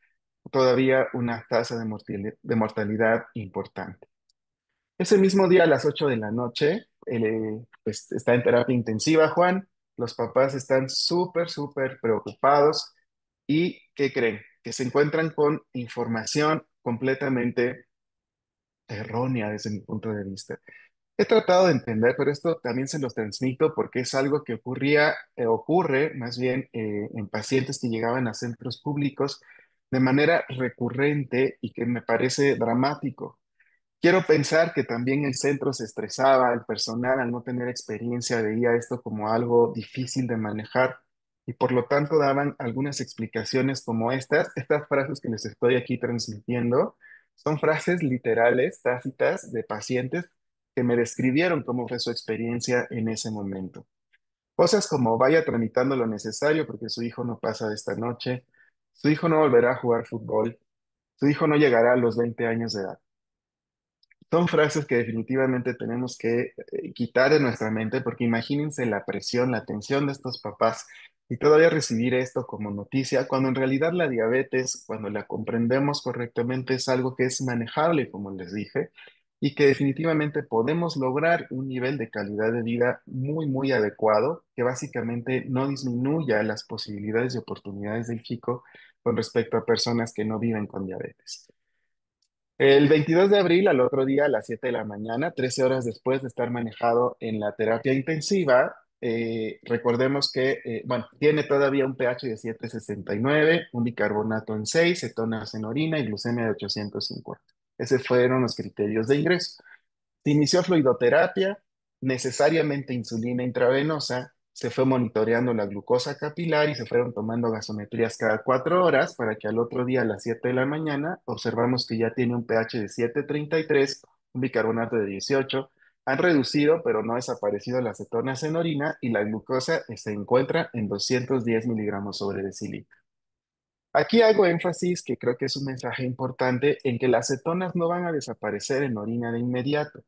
todavía una tasa de mortalidad importante. Ese mismo día a las 8 de la noche, pues está en terapia intensiva Juan, los papás están súper preocupados y ¿qué creen? Que se encuentran con información completamente errónea desde mi punto de vista. He tratado de entender, pero esto también se los transmito porque es algo que ocurre más bien en pacientes que llegaban a centros públicos de manera recurrente y que me parece dramático. Quiero pensar que también el centro se estresaba, el personal al no tener experiencia veía esto como algo difícil de manejar y por lo tanto daban algunas explicaciones como estas frases que les estoy aquí transmitiendo, son frases literales, tácitas de pacientes que me describieron cómo fue su experiencia en ese momento. Cosas como vaya tramitando lo necesario porque su hijo no pasa de esta noche, su hijo no volverá a jugar fútbol, su hijo no llegará a los 20 años de edad. Son frases que definitivamente tenemos que quitar de nuestra mente porque imagínense la presión, la tensión de estos papás y todavía recibir esto como noticia, cuando en realidad la diabetes, cuando la comprendemos correctamente, es algo que es manejable, como les dije, y que definitivamente podemos lograr un nivel de calidad de vida muy adecuado, que básicamente no disminuya las posibilidades y oportunidades del chico con respecto a personas que no viven con diabetes. El 22 de abril, al otro día, a las 7 de la mañana, 13 horas después de estar manejado en la terapia intensiva, recordemos que, bueno, tiene todavía un pH de 7,69, un bicarbonato en 6, cetonas en orina y glucemia de 850. Esos fueron los criterios de ingreso. Se inició fluidoterapia, necesariamente insulina intravenosa, se fue monitoreando la glucosa capilar y se fueron tomando gasometrías cada 4 horas para que al otro día a las 7 de la mañana observamos que ya tiene un pH de 7,33, un bicarbonato de 18, han reducido pero no desaparecido las cetonas en orina y la glucosa se encuentra en 210 miligramos sobre decilitro. Aquí hago énfasis, que creo que es un mensaje importante, en que las cetonas no van a desaparecer en orina de inmediato.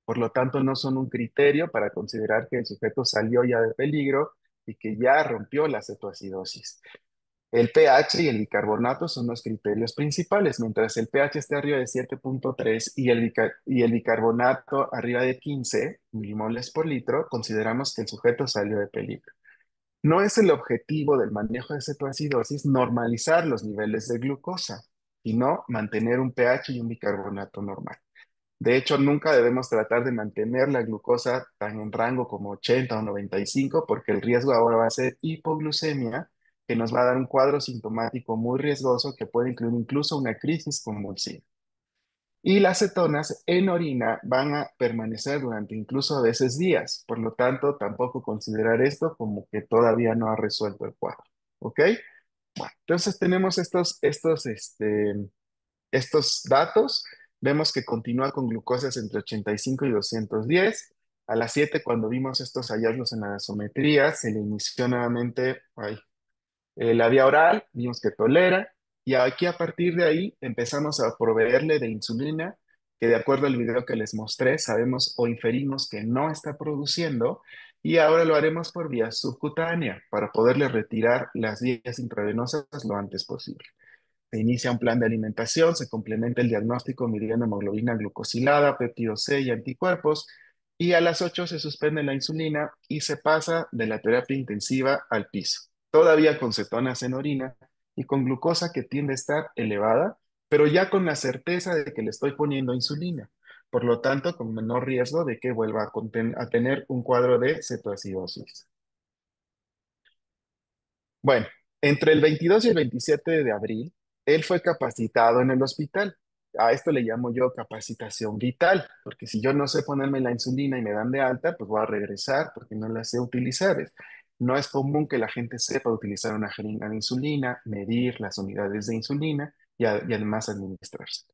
Por lo tanto, no son un criterio para considerar que el sujeto salió ya de peligro y que ya rompió la cetoacidosis. El pH y el bicarbonato son los criterios principales. Mientras el pH esté arriba de 7,3 y el bicarbonato arriba de 15 milimoles por litro, consideramos que el sujeto salió de peligro. No es el objetivo del manejo de cetoacidosis normalizar los niveles de glucosa, sino mantener un pH y un bicarbonato normal. De hecho, nunca debemos tratar de mantener la glucosa tan en rango como 80 o 95, porque el riesgo ahora va a ser hipoglucemia, que nos va a dar un cuadro sintomático muy riesgoso que puede incluir incluso una crisis convulsiva. Y las cetonas en orina van a permanecer durante incluso a veces días. Por lo tanto, tampoco considerar esto como que todavía no ha resuelto el cuadro. ¿Ok? Bueno, entonces tenemos estos datos. Vemos que continúa con glucosas entre 85 y 210. A las 7, cuando vimos estos hallazgos en la gasometría, se le inició nuevamente, la vía oral, vimos que tolera, y aquí a partir de ahí empezamos a proveerle de insulina, que de acuerdo al video que les mostré, sabemos o inferimos que no está produciendo, y ahora lo haremos por vía subcutánea para poderle retirar las vías intravenosas lo antes posible. Se inicia un plan de alimentación, se complementa el diagnóstico midiendo hemoglobina glucosilada, péptido C y anticuerpos, y a las 8 se suspende la insulina y se pasa de la terapia intensiva al piso, todavía con cetonas en orina y con glucosa que tiende a estar elevada, pero ya con la certeza de que le estoy poniendo insulina, por lo tanto con menor riesgo de que vuelva a tener un cuadro de cetoacidosis. Bueno, entre el 22 y el 27 de abril, él fue capacitado en el hospital. A esto le llamo yo capacitación vital, porque si yo no sé ponerme la insulina y me dan de alta, pues voy a regresar porque no la sé utilizar. No es común que la gente sepa utilizar una jeringa de insulina, medir las unidades de insulina y además administrarse.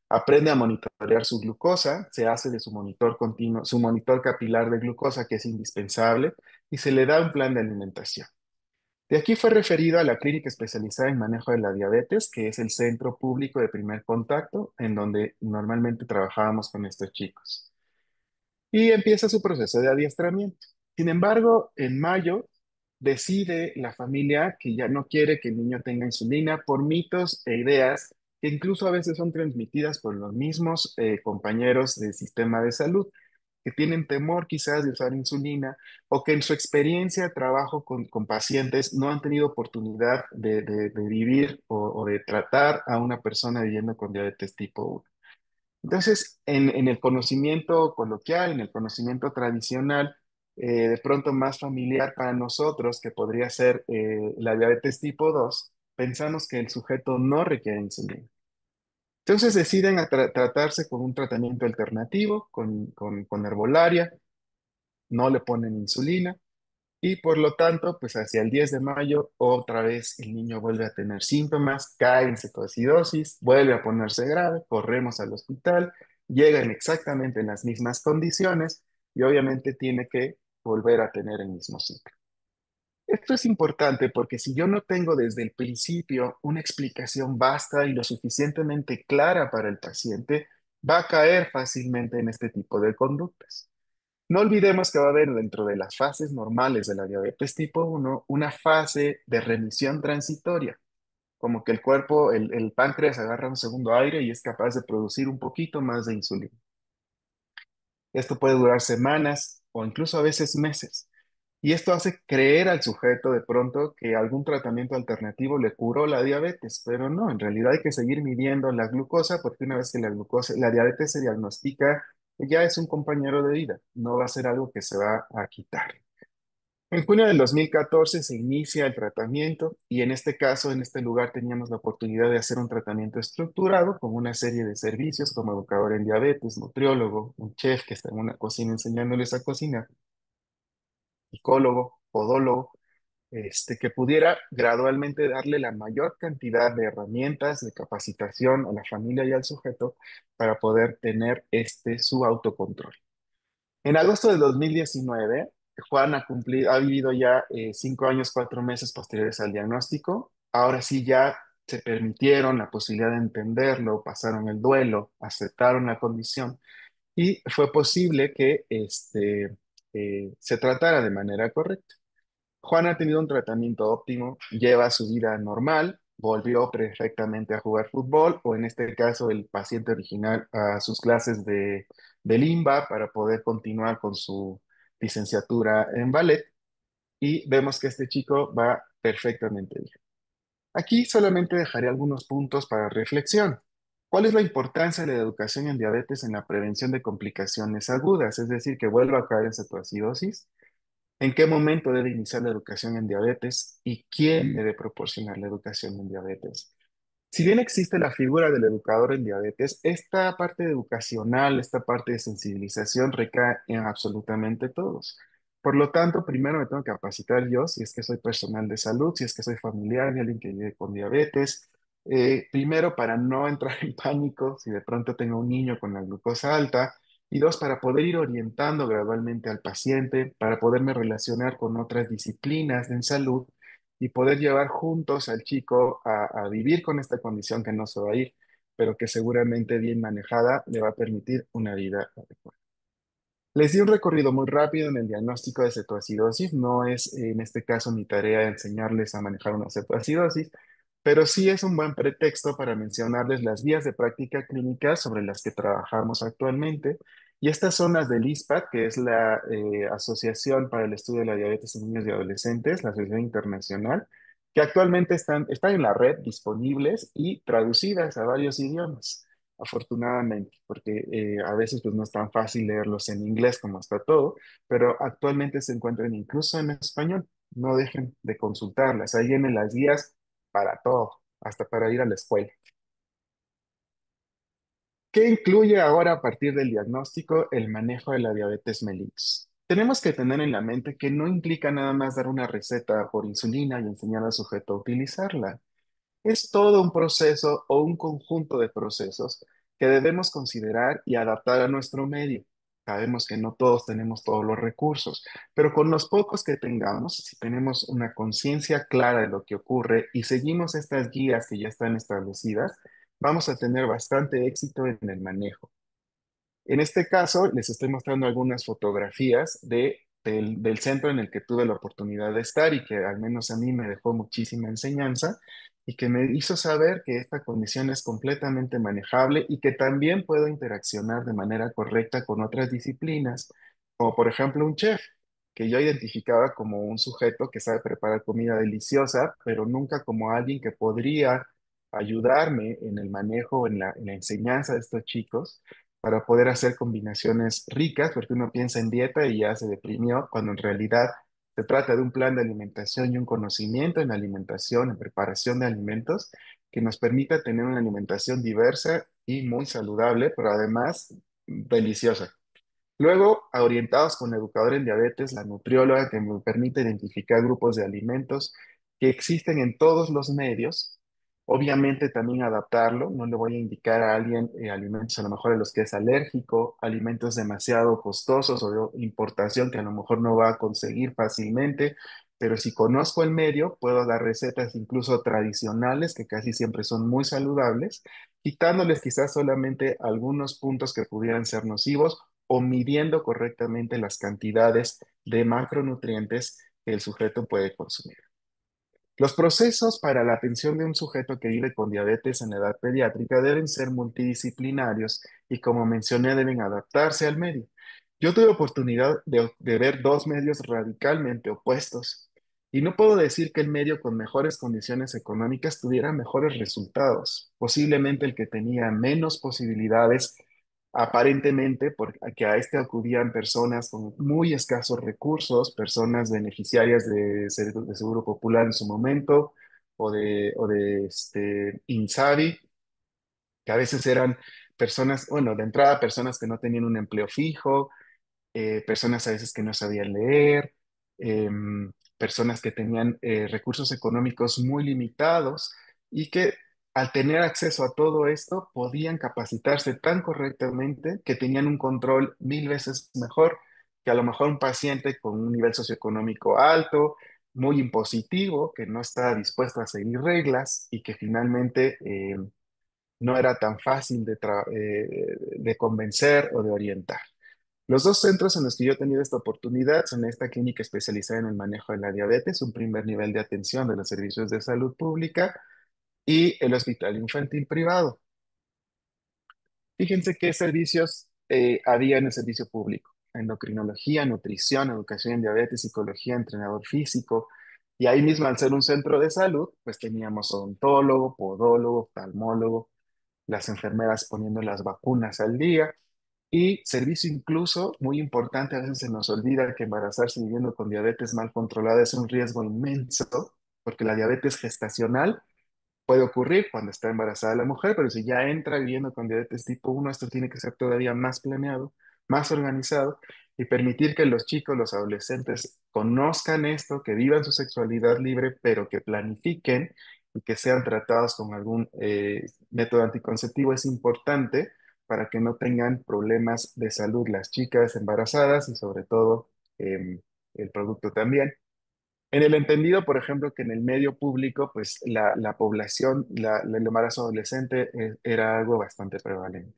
Aprende a monitorear su glucosa, se hace de su monitor continuo, su monitor capilar de glucosa, que es indispensable, y se le da un plan de alimentación. De aquí fue referido a la clínica especializada en manejo de la diabetes, que es el centro público de primer contacto en donde normalmente trabajábamos con estos chicos. Y empieza su proceso de adiestramiento. Sin embargo, en mayo decide la familia que ya no quiere que el niño tenga insulina por mitos e ideas que incluso a veces son transmitidas por los mismos compañeros del sistema de salud, que tienen temor quizás de usar insulina o que en su experiencia de trabajo con pacientes no han tenido oportunidad de vivir o de tratar a una persona viviendo con diabetes tipo 1. Entonces, en el conocimiento coloquial, en el conocimiento tradicional, de pronto más familiar para nosotros, que podría ser la diabetes tipo 2, pensamos que el sujeto no requiere insulina. Entonces deciden tratarse con un tratamiento alternativo, con herbolaria, no le ponen insulina y por lo tanto, pues hacia el 10 de mayo, otra vez el niño vuelve a tener síntomas, cae en cetoacidosis, vuelve a ponerse grave, corremos al hospital, llegan exactamente en las mismas condiciones y obviamente tiene que volver a tener el mismo ciclo. Esto es importante porque si yo no tengo desde el principio una explicación vasta y lo suficientemente clara para el paciente, va a caer fácilmente en este tipo de conductas. No olvidemos que va a haber dentro de las fases normales de la diabetes tipo 1 una fase de remisión transitoria, como que el cuerpo, el páncreas agarra un segundo aire y es capaz de producir un poquito más de insulina. Esto puede durar semanas o incluso a veces meses. Y esto hace creer al sujeto de pronto que algún tratamiento alternativo le curó la diabetes, pero no, en realidad hay que seguir midiendo la glucosa porque una vez que la glucosa, la diabetes se diagnostica, ya es un compañero de vida, no va a ser algo que se va a quitar. En junio del 2014 se inicia el tratamiento y en este caso, en este lugar, teníamos la oportunidad de hacer un tratamiento estructurado con una serie de servicios como educador en diabetes, nutriólogo, un chef que está en una cocina enseñándoles a cocinar, psicólogo, podólogo, que pudiera gradualmente darle la mayor cantidad de herramientas de capacitación a la familia y al sujeto para poder tener su autocontrol. En agosto de 2019, Juan ha vivido ya 5 años, 4 meses posteriores al diagnóstico. Ahora sí ya se permitieron la posibilidad de entenderlo, pasaron el duelo, aceptaron la condición y fue posible que se tratara de manera correcta. Juan ha tenido un tratamiento óptimo, lleva su vida normal, volvió perfectamente a jugar fútbol, o en este caso el paciente original a sus clases de Limba para poder continuar con su licenciatura en ballet, y vemos que este chico va perfectamente bien. Aquí solamente dejaré algunos puntos para reflexión. ¿Cuál es la importancia de la educación en diabetes en la prevención de complicaciones agudas? Es decir, que vuelva a caer en cetoacidosis. ¿En qué momento debe iniciar la educación en diabetes y quién debe proporcionar la educación en diabetes? Si bien existe la figura del educador en diabetes, esta parte educacional, esta parte de sensibilización recae en absolutamente todos. Por lo tanto, primero me tengo que capacitar yo, si es que soy personal de salud, si es que soy familiar de alguien que vive con diabetes. Primero, para no entrar en pánico si de pronto tengo un niño con la glucosa alta. Y dos, para poder ir orientando gradualmente al paciente, para poderme relacionar con otras disciplinas en salud y poder llevar juntos al chico a vivir con esta condición que no se va a ir, pero que seguramente bien manejada le va a permitir una vida adecuada. Les di un recorrido muy rápido en el diagnóstico de cetoacidosis. No es en este caso mi tarea enseñarles a manejar una cetoacidosis, pero sí es un buen pretexto para mencionarles las vías de práctica clínica sobre las que trabajamos actualmente. Y estas son las del ISPAD, que es la Asociación para el Estudio de la Diabetes en Niños y Adolescentes, la Asociación Internacional, que actualmente están en la red disponibles y traducidas a varios idiomas afortunadamente, porque a veces pues no es tan fácil leerlos en inglés como está todo, pero actualmente se encuentran incluso en español. No dejen de consultarlas. Ahí vienen las guías para todo, hasta para ir a la escuela. ¿Qué incluye ahora a partir del diagnóstico el manejo de la diabetes mellitus? Tenemos que tener en la mente que no implica nada más dar una receta por insulina y enseñar al sujeto a utilizarla. Es todo un proceso o un conjunto de procesos que debemos considerar y adaptar a nuestro medio. Sabemos que no todos tenemos todos los recursos, pero con los pocos que tengamos, si tenemos una conciencia clara de lo que ocurre y seguimos estas guías que ya están establecidas, vamos a tener bastante éxito en el manejo. En este caso, les estoy mostrando algunas fotografías del centro en el que tuve la oportunidad de estar y que al menos a mí me dejó muchísima enseñanza y que me hizo saber que esta condición es completamente manejable y que también puedo interaccionar de manera correcta con otras disciplinas, como por ejemplo un chef, que yo identificaba como un sujeto que sabe preparar comida deliciosa, pero nunca como alguien que podría ayudarme en el manejo, en la enseñanza de estos chicos para poder hacer combinaciones ricas, porque uno piensa en dieta y ya se deprimió, cuando en realidad se trata de un plan de alimentación y un conocimiento en alimentación, en preparación de alimentos, que nos permita tener una alimentación diversa y muy saludable, pero además deliciosa. Luego, orientados con la educadora en diabetes, la nutrióloga que me permite identificar grupos de alimentos que existen en todos los medios. Obviamente también adaptarlo, no le voy a indicar a alguien alimentos a lo mejor a los que es alérgico, alimentos demasiado costosos o de importación que a lo mejor no va a conseguir fácilmente, pero si conozco el medio, puedo dar recetas incluso tradicionales que casi siempre son muy saludables, quitándoles quizás solamente algunos puntos que pudieran ser nocivos o midiendo correctamente las cantidades de macronutrientes que el sujeto puede consumir. Los procesos para la atención de un sujeto que vive con diabetes en la edad pediátrica deben ser multidisciplinarios y, como mencioné, deben adaptarse al medio. Yo tuve oportunidad de ver dos medios radicalmente opuestos y no puedo decir que el medio con mejores condiciones económicas tuviera mejores resultados. Posiblemente el que tenía menos posibilidades, aparentemente, porque a este acudían personas con muy escasos recursos, personas beneficiarias de Seguro Popular en su momento, o de INSABI, que a veces eran personas, bueno, de entrada personas que no tenían un empleo fijo, personas a veces que no sabían leer, personas que tenían recursos económicos muy limitados y que al tener acceso a todo esto podían capacitarse tan correctamente que tenían un control mil veces mejor que a lo mejor un paciente con un nivel socioeconómico alto, muy impositivo, que no estaba dispuesto a seguir reglas y que finalmente no era tan fácil de convencer o de orientar. Los dos centros en los que yo he tenido esta oportunidad son esta clínica especializada en el manejo de la diabetes, un primer nivel de atención de los servicios de salud pública, y el hospital infantil privado. Fíjense qué servicios había en el servicio público: endocrinología, nutrición, educación en diabetes, psicología, entrenador físico. Y ahí mismo, al ser un centro de salud, pues teníamos odontólogo, podólogo, oftalmólogo. las enfermeras poniendo las vacunas al día y servicio incluso, muy importante, a veces se nos olvida que embarazarse viviendo con diabetes mal controlada es un riesgo inmenso, porque la diabetes gestacional puede ocurrir cuando está embarazada la mujer, pero si ya entra viviendo con diabetes tipo 1, esto tiene que ser todavía más planeado, más organizado y permitir que los chicos, los adolescentes conozcan esto, que vivan su sexualidad libre, pero que planifiquen y que sean tratados con algún método anticonceptivo es importante para que no tengan problemas de salud las chicas embarazadas y sobre todo el producto también. En el entendido, por ejemplo, que en el medio público, pues la población, el embarazo adolescente era algo bastante prevalente.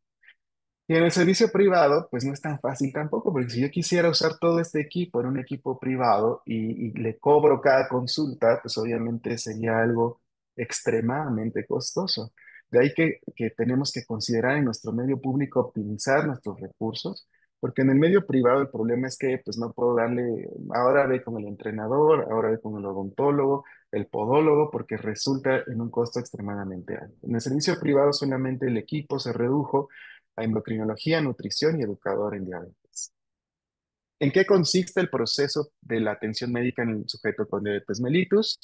Y en el servicio privado, pues no es tan fácil tampoco, porque si yo quisiera usar todo este equipo en un equipo privado y le cobro cada consulta, pues obviamente sería algo extremadamente costoso. De ahí que tenemos que considerar en nuestro medio público optimizar nuestros recursos, porque en el medio privado el problema es que pues no puedo darle, ahora ve con el entrenador, ahora ve con el odontólogo, el podólogo, porque resulta en un costo extremadamente alto. En el servicio privado solamente el equipo se redujo a endocrinología, nutrición y educador en diabetes. ¿En qué consiste el proceso de la atención médica en el sujeto con diabetes mellitus?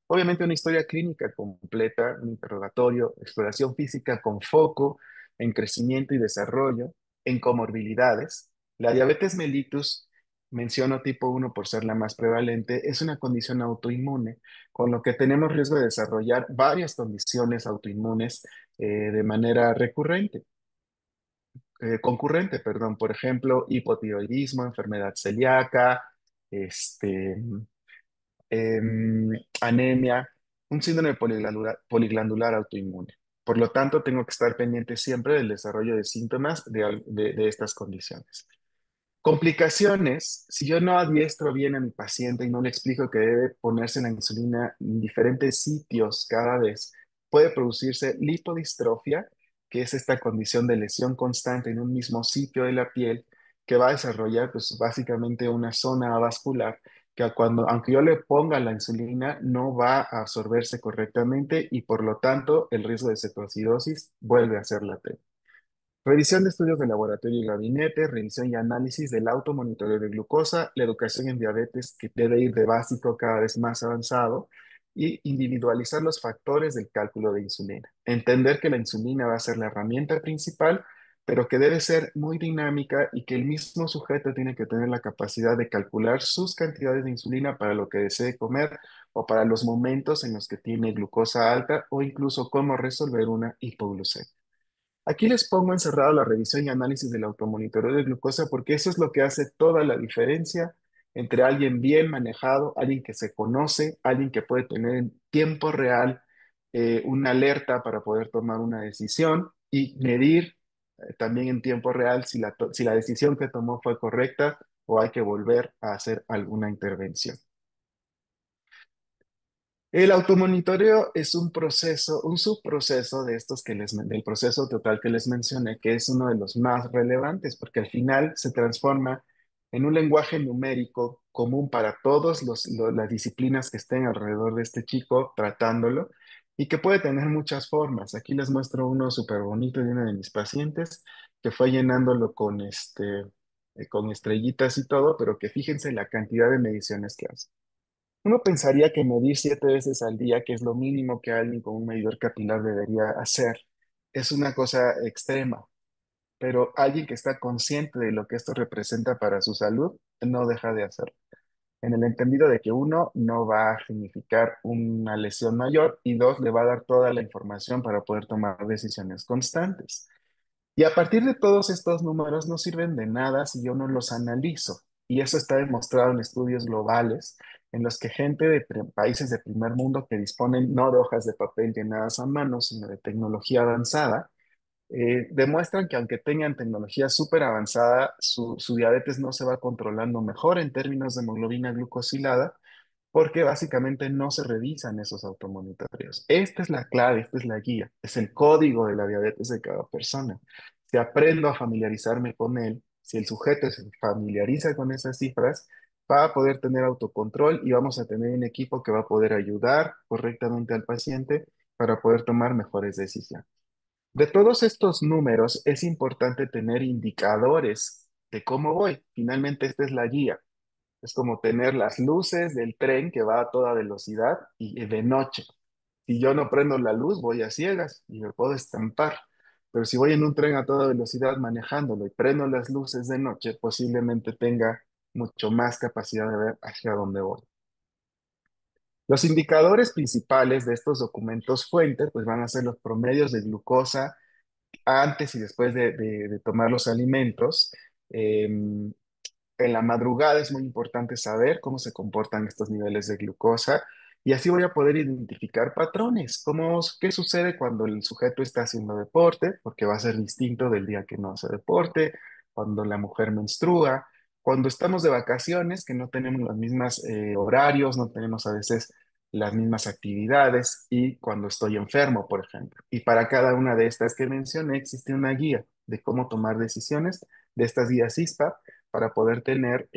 Obviamente una historia clínica completa, un interrogatorio, exploración física con foco en crecimiento y desarrollo, en comorbilidades. La diabetes mellitus, menciono tipo 1 por ser la más prevalente, es una condición autoinmune, con lo que tenemos riesgo de desarrollar varias condiciones autoinmunes de manera recurrente concurrente, perdón, por ejemplo, hipotiroidismo, enfermedad celíaca, este, anemia, un síndrome poliglandular autoinmune. Por lo tanto, tengo que estar pendiente siempre del desarrollo de síntomas de estas condiciones. Complicaciones, si yo no adiestro bien a mi paciente y no le explico que debe ponerse la insulina en diferentes sitios cada vez, puede producirse lipodistrofia, que es esta condición de lesión constante en un mismo sitio de la piel que va a desarrollar pues básicamente una zona avascular que aunque yo le ponga la insulina no va a absorberse correctamente y por lo tanto el riesgo de cetoacidosis vuelve a ser latente. Revisión de estudios de laboratorio y gabinete, revisión y análisis del automonitoreo de glucosa, la educación en diabetes que debe ir de básico cada vez más avanzado y individualizar los factores del cálculo de insulina. Entender que la insulina va a ser la herramienta principal, pero que debe ser muy dinámica y que el mismo sujeto tiene que tener la capacidad de calcular sus cantidades de insulina para lo que desee comer o para los momentos en los que tiene glucosa alta o incluso cómo resolver una hipoglucemia. Aquí les pongo encerrado la revisión y análisis del automonitoreo de glucosa porque eso es lo que hace toda la diferencia entre alguien bien manejado, alguien que se conoce, alguien que puede tener en tiempo real una alerta para poder tomar una decisión y medir también en tiempo real si la decisión que tomó fue correcta o hay que volver a hacer alguna intervención. El automonitoreo es un proceso, un subproceso de estos del proceso total que les mencioné, que es uno de los más relevantes, porque al final se transforma en un lenguaje numérico común para todas las disciplinas que estén alrededor de este chico tratándolo y que puede tener muchas formas. Aquí les muestro uno súper bonito de una de mis pacientes que fue llenándolo con estrellitas y todo, pero que fíjense la cantidad de mediciones que hace. Uno pensaría que medir 7 veces al día, que es lo mínimo que alguien con un medidor capilar debería hacer, es una cosa extrema, pero alguien que está consciente de lo que esto representa para su salud no deja de hacerlo, en el entendido de que uno no va a significar una lesión mayor y dos, le va a dar toda la información para poder tomar decisiones constantes. Y a partir de todos estos números no sirven de nada si yo no los analizo. Y eso está demostrado en estudios globales en los que gente de países de primer mundo que disponen no de hojas de papel llenadas a mano, sino de tecnología avanzada, demuestran que aunque tengan tecnología súper avanzada, su diabetes no se va controlando mejor en términos de hemoglobina glucosilada porque básicamente no se revisan esos automonitoreos. Esta es la clave, esta es la guía, es el código de la diabetes de cada persona. Si aprendo a familiarizarme con él, si el sujeto se familiariza con esas cifras, va a poder tener autocontrol y vamos a tener un equipo que va a poder ayudar correctamente al paciente para poder tomar mejores decisiones. De todos estos números es importante tener indicadores de cómo voy. Finalmente, esta es la guía. Es como tener las luces del tren que va a toda velocidad y de noche. Si yo no prendo la luz, voy a ciegas y me puedo estampar. Pero si voy en un tren a toda velocidad manejándolo y prendo las luces de noche, posiblemente tenga mucho más capacidad de ver hacia dónde voy. Los indicadores principales de estos documentos fuentes pues van a ser los promedios de glucosa antes y después de tomar los alimentos. Em, en la madrugada es muy importante saber cómo se comportan estos niveles de glucosa y así voy a poder identificar patrones, qué sucede cuando el sujeto está haciendo deporte, porque va a ser distinto del día que no hace deporte, cuando la mujer menstrua, cuando estamos de vacaciones, que no tenemos los mismos horarios, no tenemos a veces las mismas actividades y cuando estoy enfermo, por ejemplo. Y para cada una de estas que mencioné existe una guía de cómo tomar decisiones de estas guías ISPA para poder tener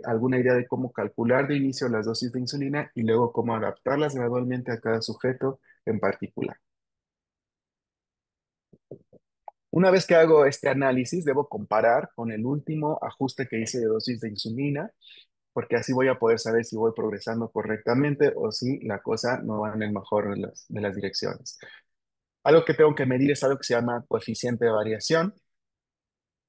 alguna idea de cómo calcular de inicio las dosis de insulina y luego cómo adaptarlas gradualmente a cada sujeto en particular. Una vez que hago este análisis, debo comparar con el último ajuste que hice de dosis de insulina, porque así voy a poder saber si voy progresando correctamente o si la cosa no va en el mejor de las direcciones. Algo que tengo que medir es algo que se llama coeficiente de variación,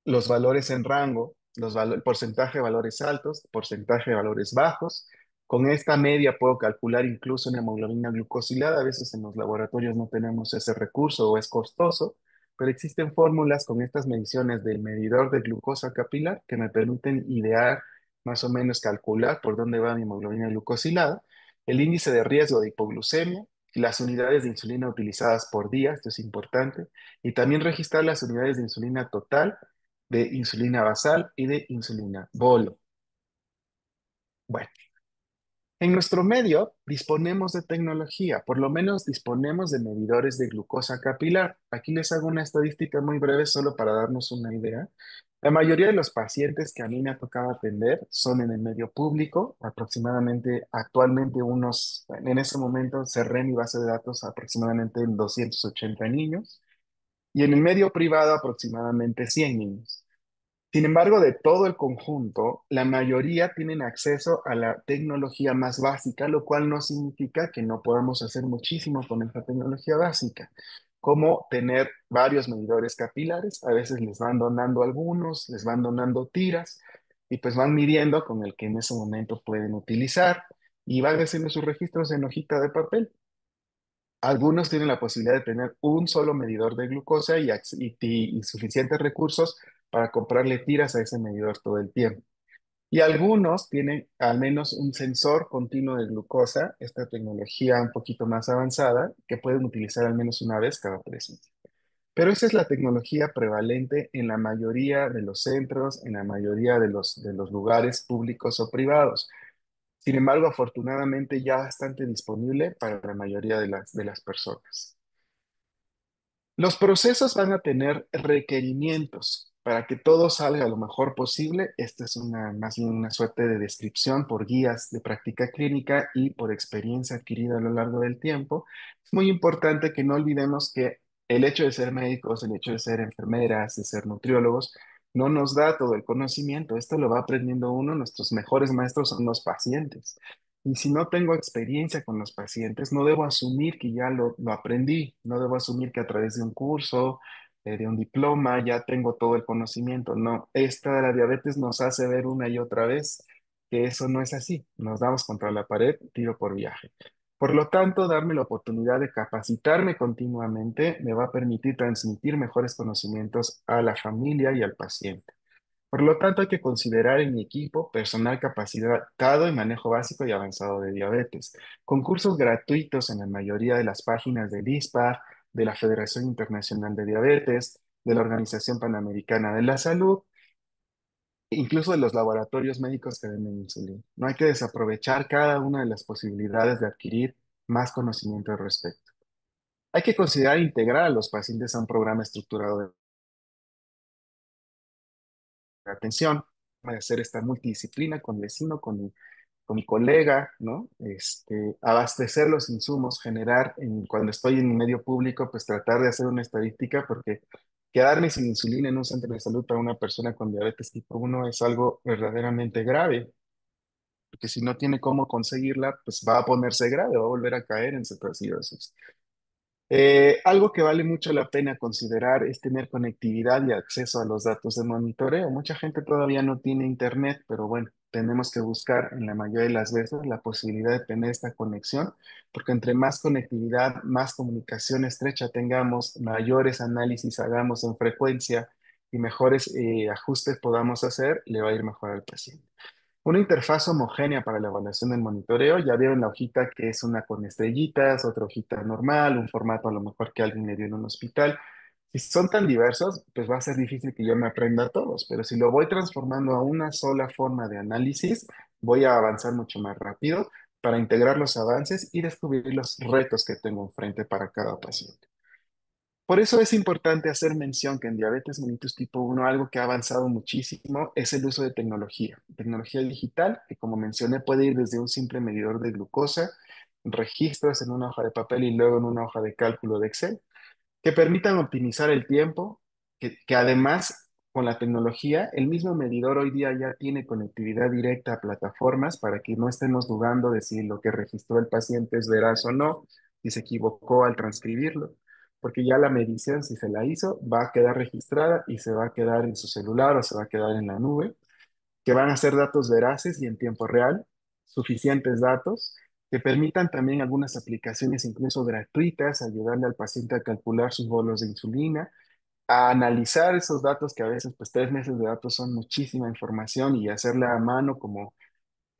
los valores en rango, el porcentaje de valores altos, porcentaje de valores bajos. Con esta media puedo calcular incluso una hemoglobina glucosilada. A veces en los laboratorios no tenemos ese recurso o es costoso, pero existen fórmulas con estas mediciones del medidor de glucosa capilar que me permiten idear, más o menos calcular por dónde va mi hemoglobina glucosilada, el índice de riesgo de hipoglucemia, las unidades de insulina utilizadas por día, esto es importante, y también registrar las unidades de insulina total, de insulina basal y de insulina bolo. Bueno, en nuestro medio disponemos de tecnología, por lo menos disponemos de medidores de glucosa capilar. Aquí les hago una estadística muy breve solo para darnos una idea. La mayoría de los pacientes que a mí me ha tocado atender son en el medio público, aproximadamente actualmente en ese momento cerré mi base de datos aproximadamente en 280 niños y en el medio privado aproximadamente 100 niños. Sin embargo, de todo el conjunto, la mayoría tienen acceso a la tecnología más básica, lo cual no significa que no podamos hacer muchísimo con esta tecnología básica, como tener varios medidores capilares. A veces les van donando algunos, les van donando tiras y pues van midiendo con el que en ese momento pueden utilizar y van haciendo sus registros en hojita de papel. Algunos tienen la posibilidad de tener un solo medidor de glucosa y suficientes recursos para comprarle tiras a ese medidor todo el tiempo. Y algunos tienen al menos un sensor continuo de glucosa, esta tecnología un poquito más avanzada, que pueden utilizar al menos una vez cada 3 meses. Pero esa es la tecnología prevalente en la mayoría de los centros, en la mayoría de los lugares públicos o privados. Sin embargo, afortunadamente ya bastante disponible para la mayoría de las personas. Los procesos van a tener requerimientos para que todo salga lo mejor posible. Esta es más bien una suerte de descripción por guías de práctica clínica y por experiencia adquirida a lo largo del tiempo. Es muy importante que no olvidemos que el hecho de ser médicos, el hecho de ser enfermeras, de ser nutriólogos, no nos da todo el conocimiento. Esto lo va aprendiendo uno. Nuestros mejores maestros son los pacientes. Y si no tengo experiencia con los pacientes, no debo asumir que ya lo aprendí, no debo asumir que a través de un curso, de un diploma, ya tengo todo el conocimiento. No, esta de la diabetes nos hace ver una y otra vez que eso no es así. Nos damos contra la pared, tiro por viaje. Por lo tanto, darme la oportunidad de capacitarme continuamente me va a permitir transmitir mejores conocimientos a la familia y al paciente. Por lo tanto, hay que considerar en mi equipo personal capacitado en manejo básico y avanzado de diabetes, con cursos gratuitos en la mayoría de las páginas del ISPAR, de la Federación Internacional de Diabetes, de la Organización Panamericana de la Salud, incluso de los laboratorios médicos que venden insulina. No hay que desaprovechar cada una de las posibilidades de adquirir más conocimiento al respecto. Hay que considerar integrar a los pacientes a un programa estructurado de atención, de hacer esta multidisciplina con el vecino, con con mi colega, ¿no? Abastecer los insumos, generar, cuando estoy en medio público, pues tratar de hacer una estadística, porque quedarme sin insulina en un centro de salud para una persona con diabetes tipo 1 es algo verdaderamente grave, porque si no tiene cómo conseguirla, pues va a ponerse grave, va a volver a caer en cetoacidosis. Algo que vale mucho la pena considerar es tener conectividad y acceso a los datos de monitoreo. Mucha gente todavía no tiene internet, pero bueno, tenemos que buscar en la mayoría de las veces la posibilidad de tener esta conexión, porque entre más conectividad, más comunicación estrecha tengamos, mayores análisis hagamos en frecuencia y mejores ajustes podamos hacer, le va a ir mejor al paciente. Una interfaz homogénea para la evaluación del monitoreo. Ya vieron la hojita que es una con estrellitas, otra hojita normal, un formato a lo mejor que alguien le dio en un hospital. Si son tan diversos, pues va a ser difícil que yo me aprenda todos, pero si lo voy transformando a una sola forma de análisis, voy a avanzar mucho más rápido para integrar los avances y descubrir los retos que tengo enfrente para cada paciente. Por eso es importante hacer mención que en diabetes mellitus tipo 1 algo que ha avanzado muchísimo es el uso de tecnología digital, que como mencioné puede ir desde un simple medidor de glucosa, registros en una hoja de papel y luego en una hoja de cálculo de Excel, que permitan optimizar el tiempo, que además con la tecnología, el mismo medidor hoy día ya tiene conectividad directa a plataformas para que no estemos dudando de si lo que registró el paciente es veraz o no, si se equivocó al transcribirlo, porque ya la medición, si se la hizo, va a quedar registrada y se va a quedar en su celular o se va a quedar en la nube, que van a ser datos veraces y en tiempo real, suficientes datos, que permitan también algunas aplicaciones incluso gratuitas, ayudarle al paciente a calcular sus bolos de insulina, a analizar esos datos que a veces, pues 3 meses de datos son muchísima información y hacerla a mano como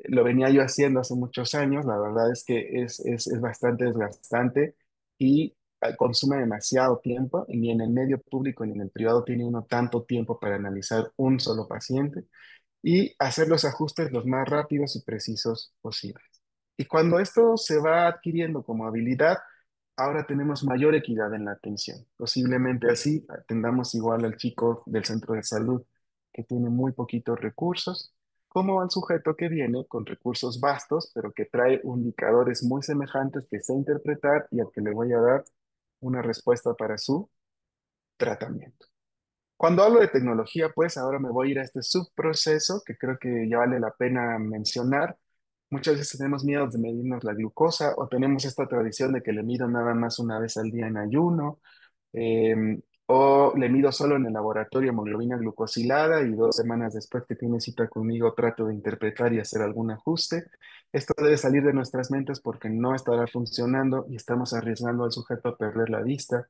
lo venía yo haciendo hace muchos años, la verdad es que es bastante desgastante y consume demasiado tiempo, y ni en el medio público ni en el privado tiene uno tanto tiempo para analizar un solo paciente y hacer los ajustes los más rápidos y precisos posibles. Y cuando esto se va adquiriendo como habilidad, ahora tenemos mayor equidad en la atención. Posiblemente así atendamos igual al chico del centro de salud que tiene muy poquitos recursos, como al sujeto que viene con recursos vastos, pero que trae indicadores muy semejantes que sé interpretar y al que le voy a dar una respuesta para su tratamiento. Cuando hablo de tecnología, pues ahora me voy a ir a este subproceso que creo que ya vale la pena mencionar. Muchas veces tenemos miedo de medirnos la glucosa o tenemos esta tradición de que le mido nada más una vez al día en ayuno, o le mido solo en el laboratorio hemoglobina glucosilada y 2 semanas después que tiene cita conmigo trato de interpretar y hacer algún ajuste. Esto debe salir de nuestras mentes porque no estará funcionando y estamos arriesgando al sujeto a perder la vista,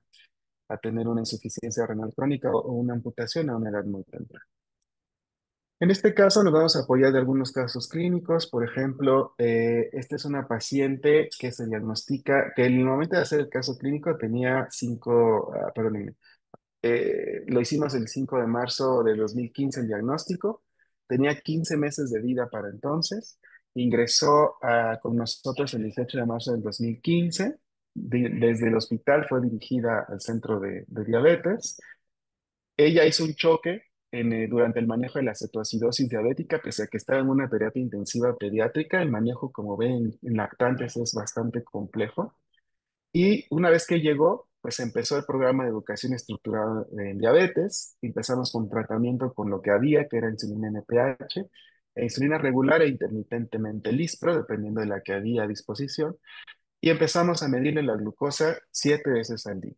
a tener una insuficiencia renal crónica o una amputación a una edad muy temprana. En este caso nos vamos a apoyar de algunos casos clínicos. Por ejemplo, esta es una paciente que se diagnostica, que en el momento de hacer el caso clínico tenía perdón, lo hicimos el 5 de marzo de 2015 el diagnóstico, tenía 15 meses de vida para entonces, ingresó con nosotros el 18 de marzo del 2015, desde el hospital fue dirigida al centro de diabetes. Ella hizo un choque durante el manejo de la cetoacidosis diabética, pese a que estaba en una terapia intensiva pediátrica. El manejo, como ven, en lactantes es bastante complejo. Y una vez que llegó, pues empezó el programa de educación estructurada en diabetes. Empezamos con tratamiento con lo que había, que era insulina NPH, e insulina regular e intermitentemente Lispro, dependiendo de la que había a disposición. Y empezamos a medirle la glucosa 7 veces al día.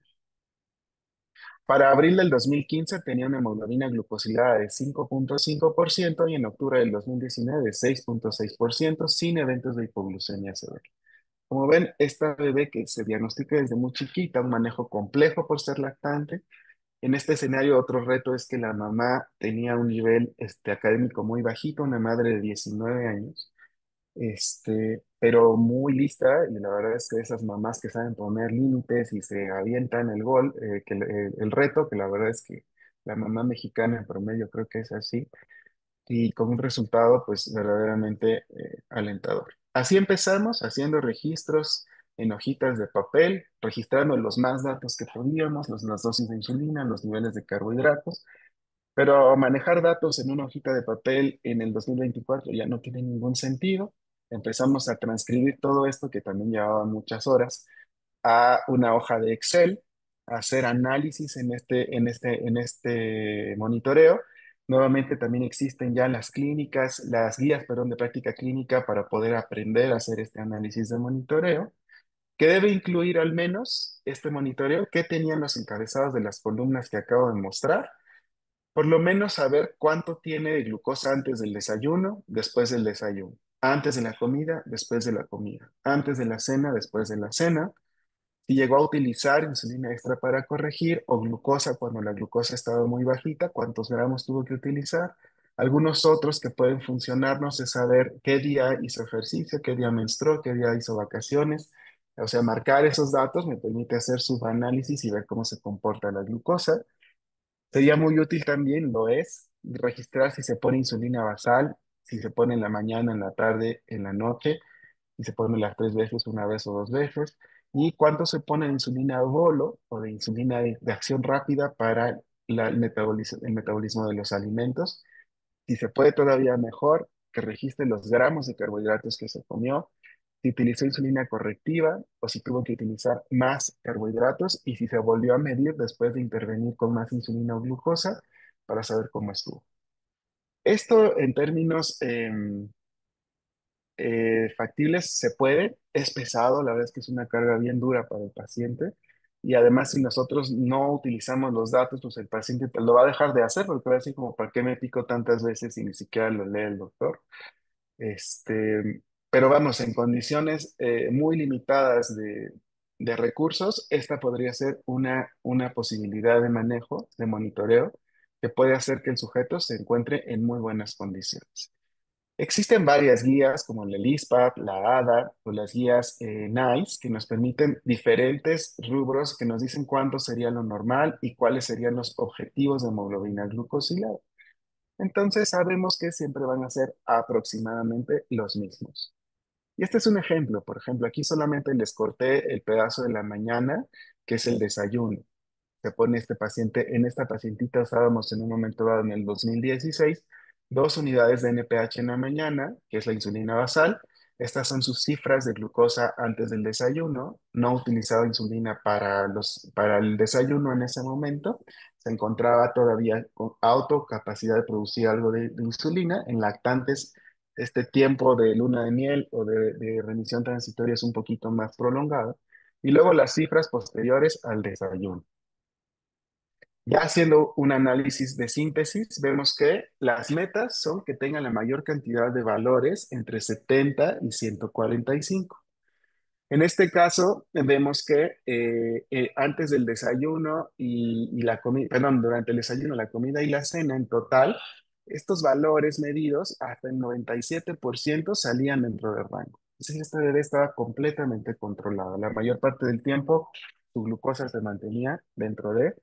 Para abril del 2015 tenía una hemoglobina glucosilada de 5,5% y en octubre del 2019 de 6,6% sin eventos de hipoglucemia severa. Como ven, esta bebé que se diagnostica desde muy chiquita, un manejo complejo por ser lactante. En este escenario, otro reto es que la mamá tenía un nivel académico muy bajito, una madre de 19 años, pero muy lista, y la verdad es que esas mamás que saben poner límites y se avientan el gol, el reto, que la verdad es que la mamá mexicana en promedio creo que es así, y con un resultado pues verdaderamente alentador. Así empezamos haciendo registros en hojitas de papel, registrando los más datos que podíamos, las dosis de insulina, los niveles de carbohidratos, pero manejar datos en una hojita de papel en el 2024 ya no tiene ningún sentido. empezamos a transcribir todo esto que también llevaba muchas horas a una hoja de Excel, a hacer análisis en este monitoreo. Nuevamente también existen ya las clínicas, las guías, perdón, de práctica clínica para poder aprender a hacer este análisis de monitoreo, que debe incluir al menos este monitoreo que tenían los encabezados de las columnas que acabo de mostrar. Por lo menos saber cuánto tiene de glucosa antes del desayuno, después del desayuno, antes de la comida, después de la comida, antes de la cena, después de la cena, si llegó a utilizar insulina extra para corregir o glucosa cuando la glucosa estaba muy bajita, cuántos gramos tuvo que utilizar. Algunos otros que pueden funcionarnos es saber qué día hizo ejercicio, qué día menstruó, qué día hizo vacaciones. O sea, marcar esos datos me permite hacer subanálisis y ver cómo se comporta la glucosa. Sería muy útil también, lo es, registrar si se pone insulina basal, si se pone en la mañana, en la tarde, en la noche, y se pone las 3 veces, una vez o 2 veces, y cuánto se pone de insulina bolo o de insulina de acción rápida para el metabolismo de los alimentos. Si se puede todavía mejor, que registre los gramos de carbohidratos que se comió, si utilizó insulina correctiva o si tuvo que utilizar más carbohidratos y si se volvió a medir después de intervenir con más insulina o glucosa para saber cómo estuvo. Esto en términos factibles se puede, es pesado, la verdad es que es una carga bien dura para el paciente y además si nosotros no utilizamos los datos, pues el paciente te lo va a dejar de hacer porque va a decir como, ¿para qué me pico tantas veces y ni siquiera lo lee el doctor? Pero vamos, en condiciones muy limitadas de recursos, esta podría ser una posibilidad de manejo, de monitoreo, que puede hacer que el sujeto se encuentre en muy buenas condiciones. Existen varias guías como la LISPAP, la ADA o las guías NICE que nos permiten diferentes rubros que nos dicen cuánto sería lo normal y cuáles serían los objetivos de hemoglobina glucosilada. Entonces sabemos que siempre van a ser aproximadamente los mismos. Y este es un ejemplo. Por ejemplo, aquí solamente les corté el pedazo de la mañana, que es el desayuno. Se pone este paciente, en esta pacientita usábamos en un momento dado en el 2016 2 unidades de NPH en la mañana, que es la insulina basal. Estas son sus cifras de glucosa antes del desayuno. No utilizaba insulina para el desayuno en ese momento. Se encontraba todavía con autocapacidad de producir algo de insulina. En lactantes, este tiempo de luna de miel o de remisión transitoria es un poquito más prolongado. Y luego las cifras posteriores al desayuno. Ya haciendo un análisis de síntesis, vemos que las metas son que tengan la mayor cantidad de valores entre 70 y 145. En este caso, vemos que antes del desayuno y la comida, perdón, durante el desayuno, la comida y la cena en total, estos valores medidos hasta el 97% salían dentro del rango. Es decir, este bebé estaba completamente controlado. La mayor parte del tiempo, su glucosa se mantenía dentro de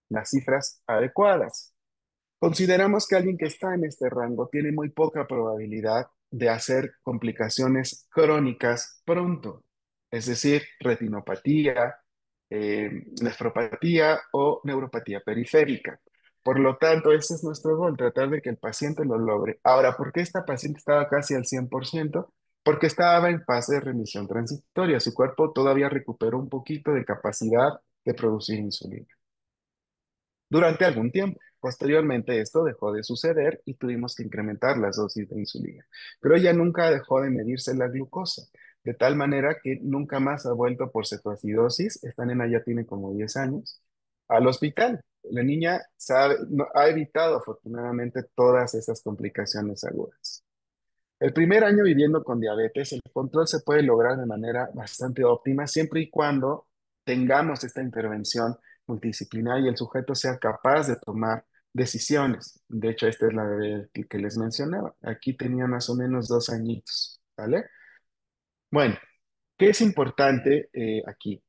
las cifras adecuadas. Consideramos que alguien que está en este rango tiene muy poca probabilidad de hacer complicaciones crónicas pronto, es decir, retinopatía, nefropatía o neuropatía periférica. Por lo tanto, ese es nuestro gol, tratar de que el paciente lo logre. Ahora, ¿por qué esta paciente estaba casi al 100%? Porque estaba en fase de remisión transitoria. Su cuerpo todavía recuperó un poquito de capacidad de producir insulina durante algún tiempo. Posteriormente esto dejó de suceder y tuvimos que incrementar las dosis de insulina. Pero ella nunca dejó de medirse la glucosa, de tal manera que nunca más ha vuelto por cetoacidosis, esta nena ya tiene como 10 años, al hospital. La niña ha evitado afortunadamente todas esas complicaciones agudas. El primer año viviendo con diabetes, el control se puede lograr de manera bastante óptima siempre y cuando tengamos esta intervención multidisciplinar y el sujeto sea capaz de tomar decisiones. De hecho, esta es la bebé que les mencionaba. Aquí tenía más o menos 2 añitos, ¿vale? Bueno, ¿qué es importante aquí?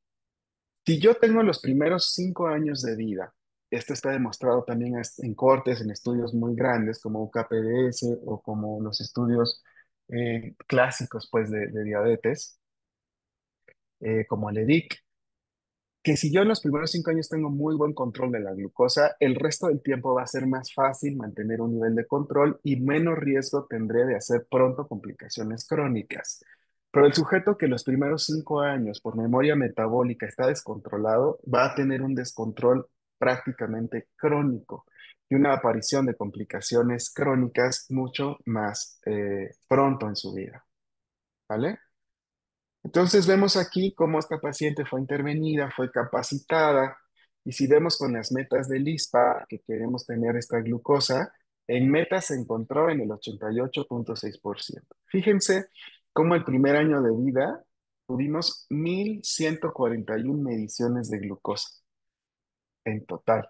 Si yo tengo los primeros 5 años de vida, esto está demostrado también en cortes, en estudios muy grandes como UKPDS o como los estudios clásicos pues, de diabetes, como el EDIC. que si yo en los primeros 5 años tengo muy buen control de la glucosa, el resto del tiempo va a ser más fácil mantener un nivel de control y menos riesgo tendré de hacer pronto complicaciones crónicas. Pero el sujeto que los primeros 5 años por memoria metabólica está descontrolado, va a tener un descontrol prácticamente crónico y una aparición de complicaciones crónicas mucho más pronto en su vida, ¿vale? Entonces vemos aquí cómo esta paciente fue intervenida, fue capacitada, y si vemos con las metas del ISPA que queremos tener esta glucosa, en metas se encontró en el 88,6%. Fíjense cómo el primer año de vida tuvimos 1,141 mediciones de glucosa en total.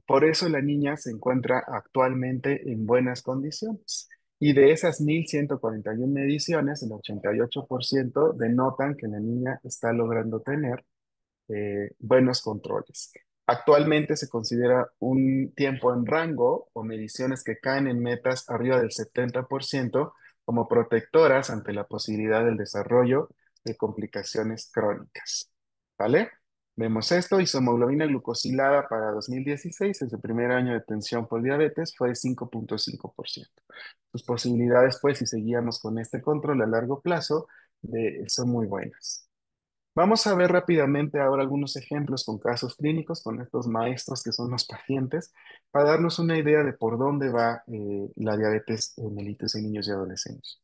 Por eso la niña se encuentra actualmente en buenas condiciones. Y de esas 1,141 mediciones, el 88% denotan que la niña está logrando tener buenos controles. Actualmente se considera un tiempo en rango o mediciones que caen en metas arriba del 70% como protectoras ante la posibilidad del desarrollo de complicaciones crónicas. ¿Vale? Vemos esto, isohemoglobina glucosilada para 2016 en su primer año de atención por diabetes fue 5,5%. Sus posibilidades, pues, si seguíamos con este control a largo plazo, son muy buenas. Vamos a ver rápidamente ahora algunos ejemplos con casos clínicos, con estos maestros que son los pacientes, para darnos una idea de por dónde va la diabetes mellitus en niños y adolescentes.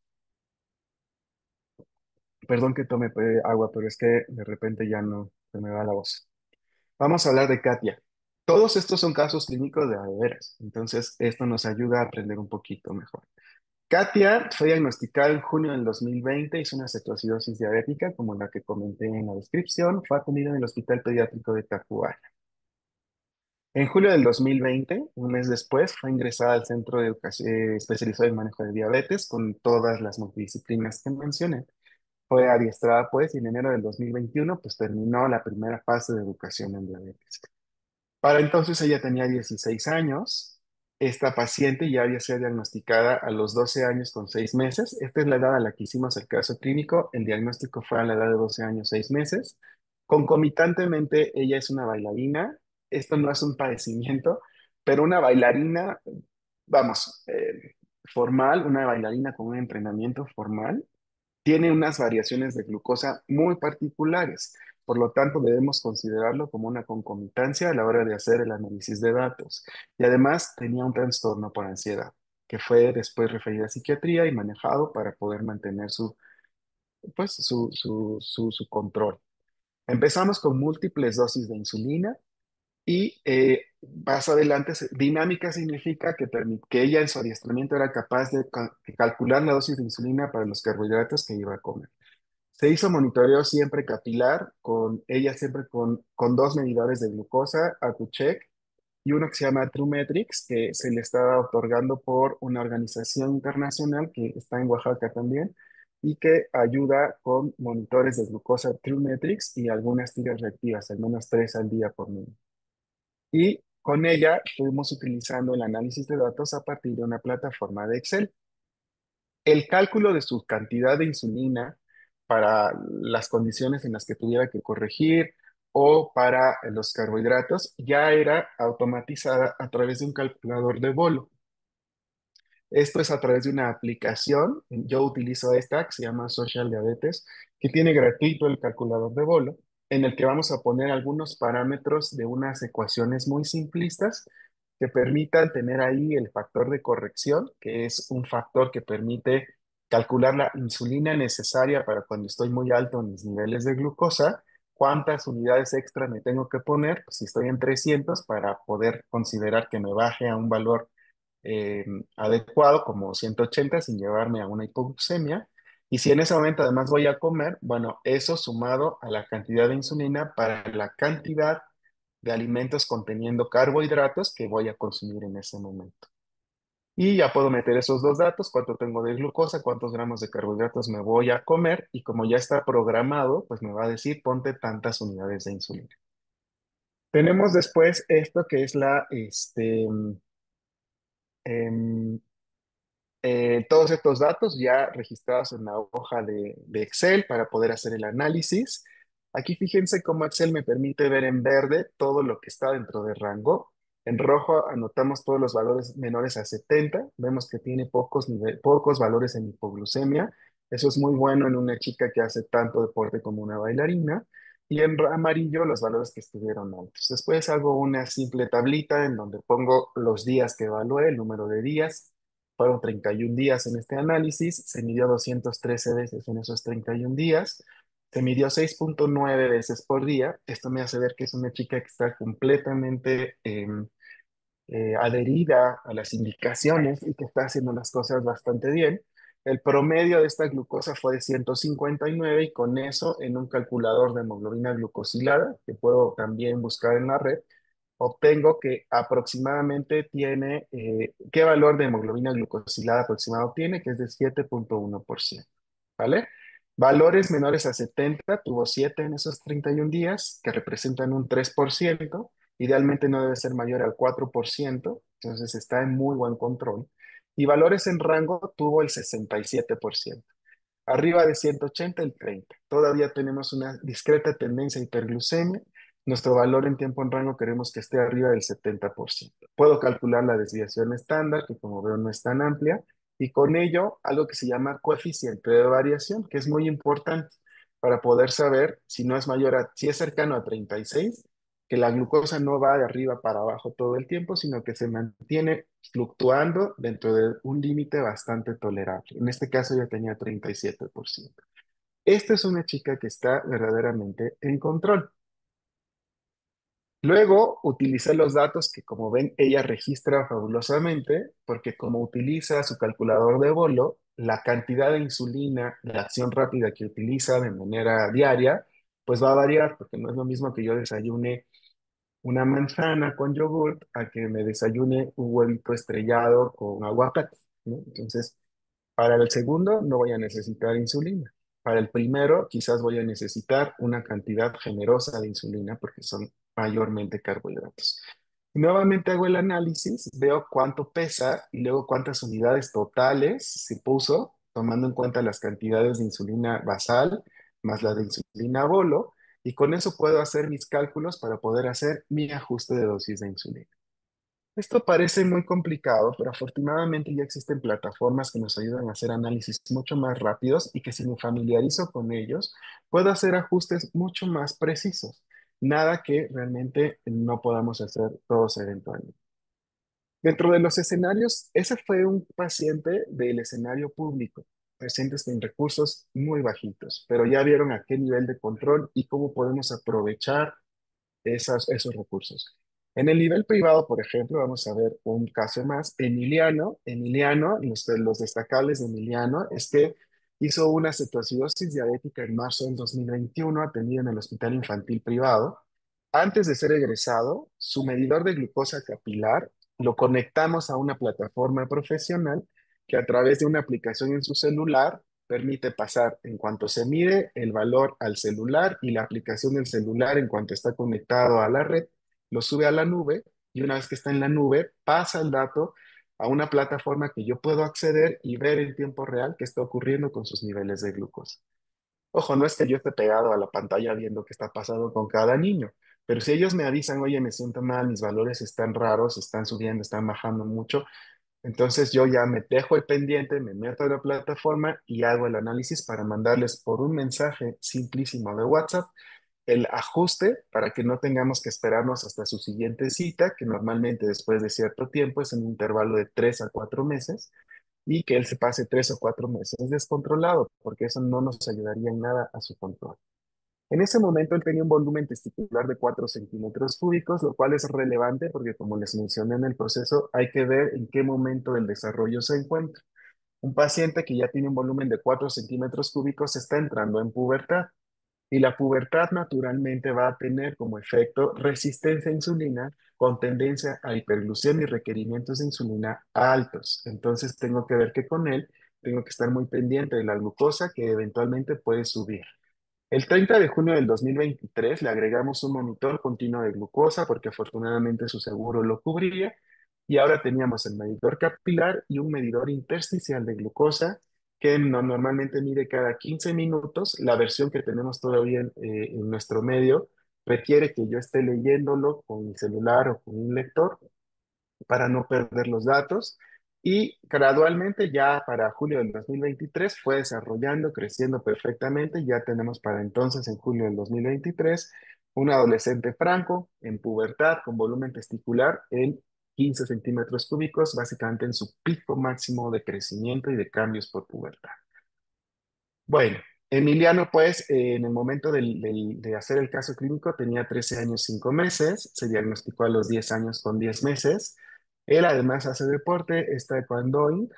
Perdón que tome agua, pero es que de repente ya no se me va la voz. Vamos a hablar de Katia. Todos estos son casos clínicos de veras, entonces esto nos ayuda a aprender un poquito mejor. Katia fue diagnosticada en junio del 2020, hizo una cetoacidosis diabética, como la que comenté en la descripción, fue atendida en el Hospital Pediátrico de Tacubaya. En julio del 2020, un mes después, fue ingresada al Centro de Educación Especializado en Manejo de Diabetes con todas las multidisciplinas que mencioné. Fue adiestrada, pues, y en enero del 2021, pues, terminó la primera fase de educación en diabetes. Para entonces ella tenía 16 años. Esta paciente ya había sido diagnosticada a los 12 años con 6 meses. Esta es la edad a la que hicimos el caso clínico. El diagnóstico fue a la edad de 12 años, 6 meses. Concomitantemente, ella es una bailarina. Esto no es un padecimiento, pero una bailarina, vamos, formal, una bailarina con un entrenamiento formal tiene unas variaciones de glucosa muy particulares. Por lo tanto, debemos considerarlo como una concomitancia a la hora de hacer el análisis de datos. Y además tenía un trastorno por ansiedad, que fue después referido a psiquiatría y manejado para poder mantener pues, su control. Empezamos con múltiples dosis de insulina y más adelante, dinámica significa que ella en su adiestramiento era capaz de calcular la dosis de insulina para los carbohidratos que iba a comer. Se hizo monitoreo siempre capilar, con ella siempre con dos medidores de glucosa, Accu-Check, y uno que se llama TrueMetrics, que se le está otorgando por una organización internacional que está en Oaxaca también, y que ayuda con monitores de glucosa TrueMetrics y algunas tiras reactivas, al menos 3 al día por niño. Y con ella fuimos utilizando el análisis de datos a partir de una plataforma de Excel. El cálculo de su cantidad de insulina para las condiciones en las que tuviera que corregir o para los carbohidratos ya era automatizada a través de un calculador de bolo. Esto es a través de una aplicación, yo utilizo esta que se llama Social Diabetes, que tiene gratuito el calculador de bolo, en el que vamos a poner algunos parámetros de unas ecuaciones muy simplistas que permitan tener ahí el factor de corrección, que es un factor que permite calcular la insulina necesaria para cuando estoy muy alto en mis niveles de glucosa, cuántas unidades extra me tengo que poner, pues si estoy en 300 para poder considerar que me baje a un valor eh, adecuado, como 180 sin llevarme a una hipoglucemia. Y si en ese momento además voy a comer, bueno, eso sumado a la cantidad de insulina para la cantidad de alimentos conteniendo carbohidratos que voy a consumir en ese momento. Y ya puedo meter esos dos datos, cuánto tengo de glucosa, cuántos gramos de carbohidratos me voy a comer, y como ya está programado, pues me va a decir, ponte tantas unidades de insulina. Tenemos después esto que es em, todos estos datos ya registrados en la hoja de Excel para poder hacer el análisis. Aquí fíjense cómo Excel me permite ver en verde todo lo que está dentro de rango. En rojo anotamos todos los valores menores a 70. Vemos que tiene pocos valores en hipoglucemia. Eso es muy bueno en una chica que hace tanto deporte como una bailarina. Y en amarillo los valores que estuvieron altos. Después hago una simple tablita en donde pongo los días que evalué, el número de días. Fueron 31 días en este análisis. Se midió 213 veces en esos 31 días. Se midió 6,9 veces por día. Esto me hace ver que es una chica que está completamente adherida a las indicaciones y que está haciendo las cosas bastante bien. El promedio de esta glucosa fue de 159 y con eso en un calculador de hemoglobina glucosilada, que puedo también buscar en la red, obtengo que aproximadamente tiene, ¿qué valor de hemoglobina glucosilada aproximado tiene? Que es de 7,1%. ¿Vale? Valores menores a 70 tuvo 7 en esos 31 días, que representan un 3%. Idealmente no debe ser mayor al 4%, entonces está en muy buen control. Y valores en rango tuvo el 67%. Arriba de 180 el 30. Todavía tenemos una discreta tendencia a hiperglucemia. Nuestro valor en tiempo en rango queremos que esté arriba del 70%. Puedo calcular la desviación estándar, que como veo no es tan amplia, y con ello algo que se llama coeficiente de variación, que es muy importante para poder saber si no es mayor si es cercano a 36, que la glucosa no va de arriba para abajo todo el tiempo, sino que se mantiene fluctuando dentro de un límite bastante tolerable. En este caso ya tenía 37%. Esta es una chica que está verdaderamente en control. Luego utilicé los datos que, como ven, ella registra fabulosamente, porque como utiliza su calculador de bolo, la cantidad de insulina de acción rápida que utiliza de manera diaria, pues va a variar, porque no es lo mismo que yo desayune una manzana con yogurt a que me desayune un huevito estrellado con aguacate, ¿no? Entonces, para el segundo no voy a necesitar insulina. Para el primero quizás voy a necesitar una cantidad generosa de insulina porque son mayormente carbohidratos. Nuevamente hago el análisis, veo cuánto pesa y luego cuántas unidades totales se puso, tomando en cuenta las cantidades de insulina basal más la de insulina bolo, y con eso puedo hacer mis cálculos para poder hacer mi ajuste de dosis de insulina. Esto parece muy complicado, pero afortunadamente ya existen plataformas que nos ayudan a hacer análisis mucho más rápidos y que si me familiarizo con ellos, puedo hacer ajustes mucho más precisos. Nada que realmente no podamos hacer todos eventualmente. Dentro de los escenarios, ese fue un paciente del escenario público, pacientes con recursos muy bajitos, pero ya vieron a qué nivel de control y cómo podemos aprovechar esos recursos. En el nivel privado, por ejemplo, vamos a ver un caso más. Emiliano, los destacables de Emiliano es que hizo una cetoacidosis diabética en marzo del 2021, atendido en el hospital infantil privado. Antes de ser egresado, su medidor de glucosa capilar lo conectamos a una plataforma profesional que a través de una aplicación en su celular permite pasar en cuanto se mide el valor al celular y la aplicación del celular en cuanto está conectado a la red, lo sube a la nube y una vez que está en la nube pasa el dato a una plataforma que yo puedo acceder y ver en tiempo real qué está ocurriendo con sus niveles de glucosa. Ojo, no es que yo esté pegado a la pantalla viendo qué está pasando con cada niño, pero si ellos me avisan, oye, me siento mal, mis valores están raros, están subiendo, están bajando mucho, entonces yo ya me dejo el pendiente, me meto a la plataforma y hago el análisis para mandarles por un mensaje simplísimo de WhatsApp el ajuste para que no tengamos que esperarnos hasta su siguiente cita, que normalmente después de cierto tiempo es en un intervalo de 3 a 4 meses, y que él se pase 3 o 4 meses descontrolado, porque eso no nos ayudaría en nada a su control. En ese momento él tenía un volumen testicular de 4 centímetros cúbicos, lo cual es relevante porque, como les mencioné en el proceso, hay que ver en qué momento del desarrollo se encuentra. Un paciente que ya tiene un volumen de 4 centímetros cúbicos está entrando en pubertad y la pubertad naturalmente va a tener como efecto resistencia a insulina con tendencia a hiperglucemia y requerimientos de insulina altos. Entonces tengo que ver que con él tengo que estar muy pendiente de la glucosa que eventualmente puede subir. El 30 de junio del 2023 le agregamos un monitor continuo de glucosa porque afortunadamente su seguro lo cubría y ahora teníamos el medidor capilar y un medidor intersticial de glucosa que normalmente mide cada 15 minutos. La versión que tenemos todavía en nuestro medio requiere que yo esté leyéndolo con mi celular o con un lector para no perder los datos. Y gradualmente ya para julio del 2023 fue desarrollando, creciendo perfectamente. Ya tenemos para entonces, en julio del 2023 un adolescente franco en pubertad con volumen testicular en 15 centímetros cúbicos, básicamente en su pico máximo de crecimiento y de cambios por pubertad. Bueno, Emiliano, pues, en el momento de hacer el caso clínico tenía 13 años 5 meses, se diagnosticó a los 10 años con 10 meses. Él además hace deporte, está taekwondo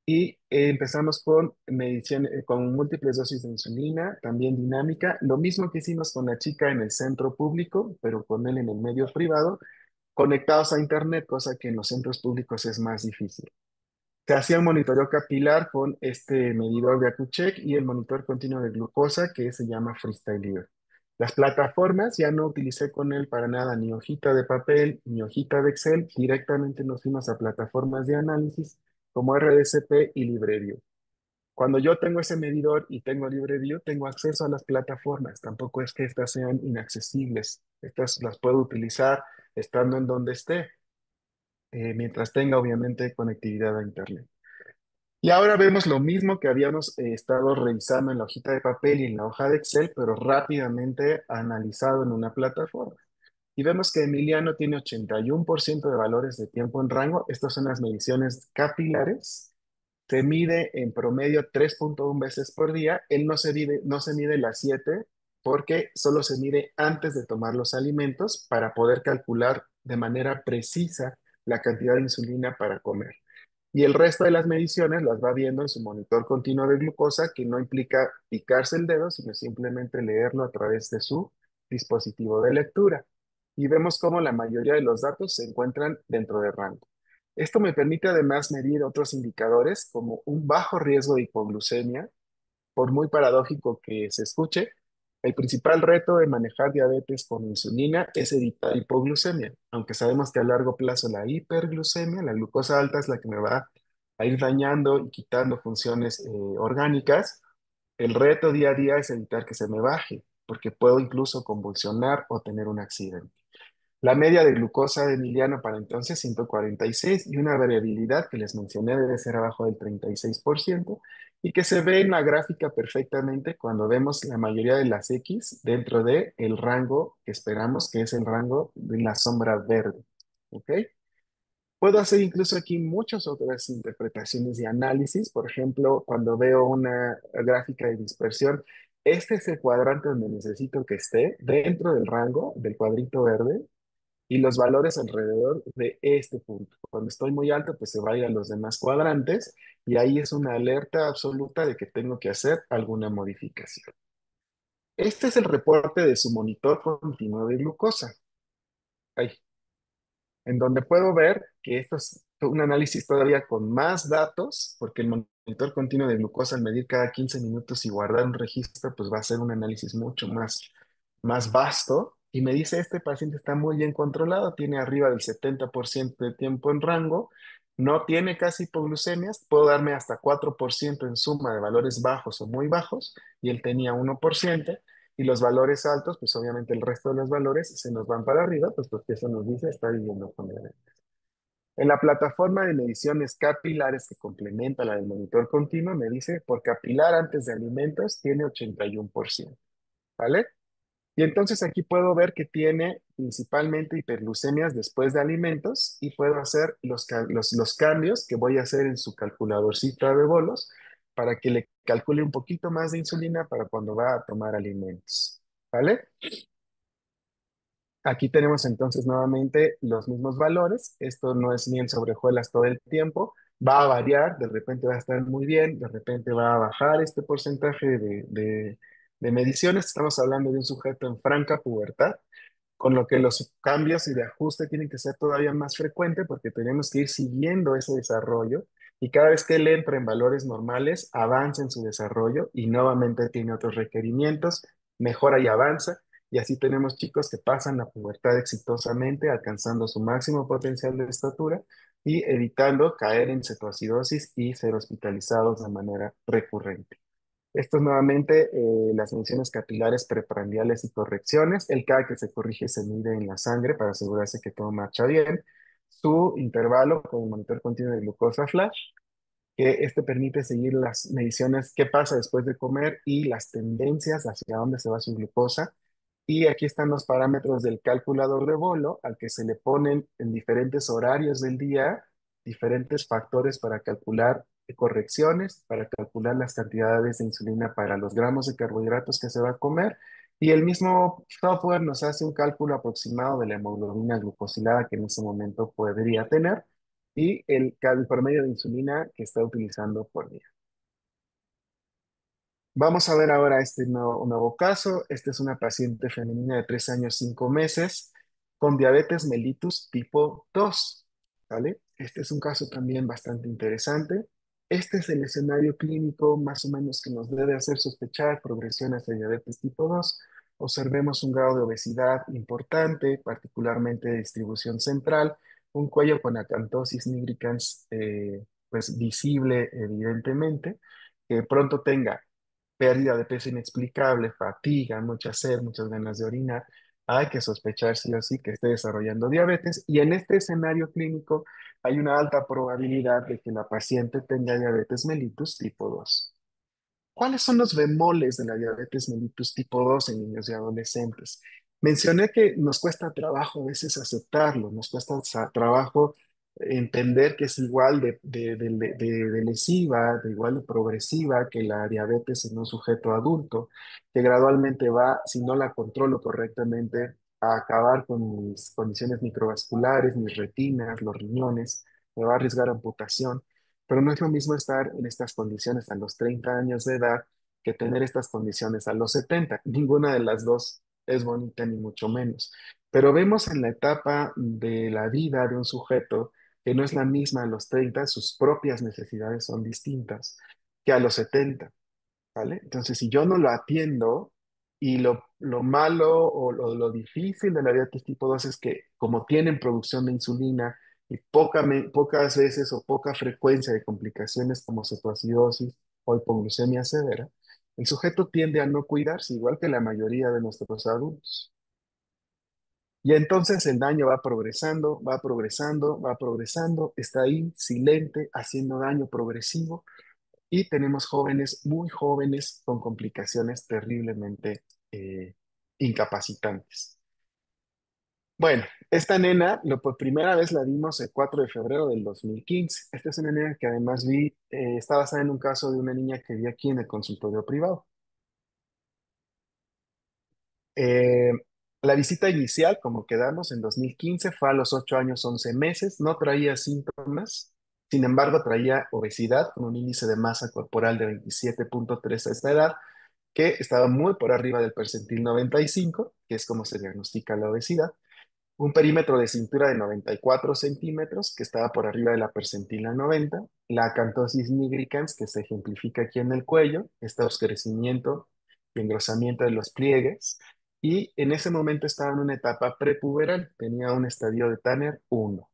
y empezamos con medición, con múltiples dosis de insulina, también dinámica, lo mismo que hicimos con la chica en el centro público, pero con él en el medio privado, conectados a internet, cosa que en los centros públicos es más difícil. Se hacía un monitoreo capilar con este medidor de Accu-Check y el monitor continuo de glucosa que se llama Freestyler. Las plataformas ya no utilicé con él para nada ni hojita de papel ni hojita de Excel, directamente nos fuimos a plataformas de análisis como RDCP y LibreView. Cuando yo tengo ese medidor y tengo LibreView, tengo acceso a las plataformas, tampoco es que estas sean inaccesibles, estas las puedo utilizar estando en donde esté, mientras tenga obviamente conectividad a Internet. Y ahora vemos lo mismo que habíamos estado revisando en la hojita de papel y en la hoja de Excel, pero rápidamente analizado en una plataforma. Y vemos que Emiliano tiene 81% de valores de tiempo en rango. Estas son las mediciones capilares. Se mide en promedio 3.1 veces por día. Él no se mide las 7 porque solo se mide antes de tomar los alimentos para poder calcular de manera precisa la cantidad de insulina para comer. Y el resto de las mediciones las va viendo en su monitor continuo de glucosa, que no implica picarse el dedo, sino simplemente leerlo a través de su dispositivo de lectura. Y vemos cómo la mayoría de los datos se encuentran dentro de rango. Esto me permite además medir otros indicadores como un bajo riesgo de hipoglucemia, por muy paradójico que se escuche. El principal reto de manejar diabetes con insulina es evitar hipoglucemia, aunque sabemos que a largo plazo la hiperglucemia, la glucosa alta, es la que me va a ir dañando y quitando funciones orgánicas. El reto día a día es evitar que se me baje, porque puedo incluso convulsionar o tener un accidente. La media de glucosa de Emiliano para entonces 146 y una variabilidad que les mencioné debe ser abajo del 36% y que se ve en la gráfica perfectamente cuando vemos la mayoría de las X dentro de el rango que esperamos, que es el rango de la sombra verde. ¿Ok? Puedo hacer incluso aquí muchas otras interpretaciones y análisis. Por ejemplo, cuando veo una gráfica de dispersión, este es el cuadrante donde necesito que esté dentro del rango del cuadrito verde y los valores alrededor de este punto. Cuando estoy muy alto, pues se va a ir a los demás cuadrantes y ahí es una alerta absoluta de que tengo que hacer alguna modificación. Este es el reporte de su monitor continuo de glucosa. Ahí, en donde puedo ver que esto es un análisis todavía con más datos, porque el monitor continuo de glucosa al medir cada 15 minutos y guardar un registro, pues va a ser un análisis mucho más vasto. Y me dice, este paciente está muy bien controlado, tiene arriba del 70% de tiempo en rango, no tiene casi hipoglucemias, puedo darme hasta 4% en suma de valores bajos o muy bajos, y él tenía 1%. Y los valores altos, pues obviamente el resto de los valores se nos van para arriba, pues porque eso nos dice está viviendo con diabetes. En la plataforma de mediciones capilares que complementa la del monitor continuo, me dice por capilar antes de alimentos tiene 81%, ¿vale? Y entonces aquí puedo ver que tiene principalmente hiperglucemias después de alimentos y puedo hacer los cambios que voy a hacer en su calculadorcita de bolos para que le calcule un poquito más de insulina para cuando va a tomar alimentos. ¿Vale? Aquí tenemos entonces nuevamente los mismos valores. Esto no es miel sobre hojuelas todo el tiempo. Va a variar, de repente va a estar muy bien, de repente va a bajar este porcentaje de mediciones. Estamos hablando de un sujeto en franca pubertad, con lo que los cambios y de ajuste tienen que ser todavía más frecuentes porque tenemos que ir siguiendo ese desarrollo y cada vez que él entra en valores normales, avanza en su desarrollo y nuevamente tiene otros requerimientos, mejora y avanza. Y así tenemos chicos que pasan la pubertad exitosamente, alcanzando su máximo potencial de estatura y evitando caer en cetoacidosis y ser hospitalizados de manera recurrente. Esto es nuevamente las mediciones capilares preprandiales y correcciones. El K que se corrige se mide en la sangre para asegurarse que todo marcha bien. Su intervalo con el monitor continuo de glucosa flash, que este permite seguir las mediciones, qué pasa después de comer y las tendencias hacia dónde se va su glucosa. Y aquí están los parámetros del calculador de bolo, al que se le ponen en diferentes horarios del día diferentes factores para calcular correcciones, para calcular las cantidades de insulina para los gramos de carbohidratos que se va a comer. Y el mismo software nos hace un cálculo aproximado de la hemoglobina glucosilada que en ese momento podría tener y el promedio de insulina que está utilizando por día. Vamos a ver ahora este nuevo caso. Esta es una paciente femenina de 3 años 5 meses con diabetes mellitus tipo 2, ¿vale? Este es un caso también bastante interesante. Este es el escenario clínico más o menos que nos debe hacer sospechar progresiones de diabetes tipo 2. Observemos un grado de obesidad importante, particularmente de distribución central, un cuello con acantosis nigricans pues visible evidentemente, que pronto tenga pérdida de peso inexplicable, fatiga, mucha sed, muchas ganas de orinar, hay que sospechar sí o sí que esté desarrollando diabetes y en este escenario clínico hay una alta probabilidad de que la paciente tenga diabetes mellitus tipo 2. ¿Cuáles son los bemoles de la diabetes mellitus tipo 2 en niños y adolescentes? Mencioné que nos cuesta trabajo a veces aceptarlo, nos cuesta trabajo entender que es igual de lesiva, de igual de progresiva que la diabetes en un sujeto adulto, que gradualmente va, si no la controlo correctamente, a acabar con mis condiciones microvasculares, mis retinas, los riñones, me va a arriesgar a amputación. Pero no es lo mismo estar en estas condiciones a los 30 años de edad que tener estas condiciones a los 70. Ninguna de las dos es bonita ni mucho menos. Pero vemos en la etapa de la vida de un sujeto que no es la misma a los 30, sus propias necesidades son distintas que a los 70. ¿Vale? Entonces, si yo no lo atiendo y lo malo o lo difícil de la diabetes tipo 2 es que como tienen producción de insulina y pocas veces o poca frecuencia de complicaciones como cetoacidosis o hipoglucemia severa, el sujeto tiende a no cuidarse, igual que la mayoría de nuestros adultos. Y entonces el daño va progresando, va progresando, va progresando, está ahí silente, haciendo daño progresivo y tenemos jóvenes, muy jóvenes, con complicaciones terriblemente eh, incapacitantes. Bueno, esta nena, por primera vez la vimos el 4 de febrero del 2015. Esta es una nena que además está basada en un caso de una niña que vi aquí en el consultorio privado. Eh, la visita inicial, como quedamos en 2015, fue a los 8 años 11 meses, no traía síntomas, sin embargo traía obesidad con un índice de masa corporal de 27,3 a esta edad, que estaba muy por arriba del percentil 95, que es como se diagnostica la obesidad, un perímetro de cintura de 94 centímetros, que estaba por arriba de la percentila 90, la acantosis nigricans, que se ejemplifica aquí en el cuello, este oscurecimiento y engrosamiento de los pliegues, y en ese momento estaba en una etapa prepuberal, tenía un estadio de Tanner 1.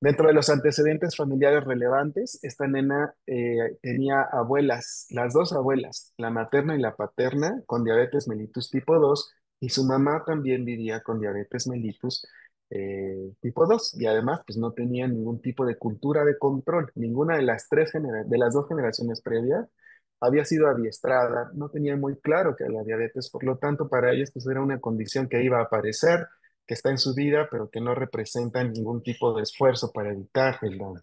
Dentro de los antecedentes familiares relevantes, esta nena tenía abuelas, las dos abuelas, la materna y la paterna, con diabetes mellitus tipo 2 y su mamá también vivía con diabetes mellitus tipo 2 y además pues no tenía ningún tipo de cultura de control. Ninguna de las de las dos generaciones previas había sido adiestrada, no tenía muy claro que la diabetes, por lo tanto para ellos pues era una condición que iba a aparecer, que está en su vida, pero que no representa ningún tipo de esfuerzo para evitar el daño.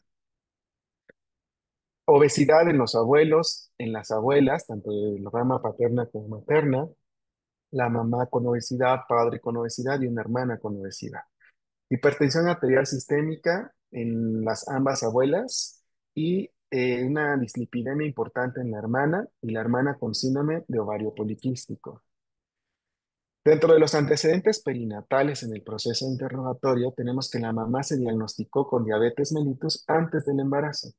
Obesidad en los abuelos, en las abuelas, tanto de la rama paterna como materna, la mamá con obesidad, padre con obesidad y una hermana con obesidad. Hipertensión arterial sistémica en las ambas abuelas y una dislipidemia importante en la hermana y la hermana con síndrome de ovario poliquístico. Dentro de los antecedentes perinatales en el proceso interrogatorio, tenemos que la mamá se diagnosticó con diabetes mellitus antes del embarazo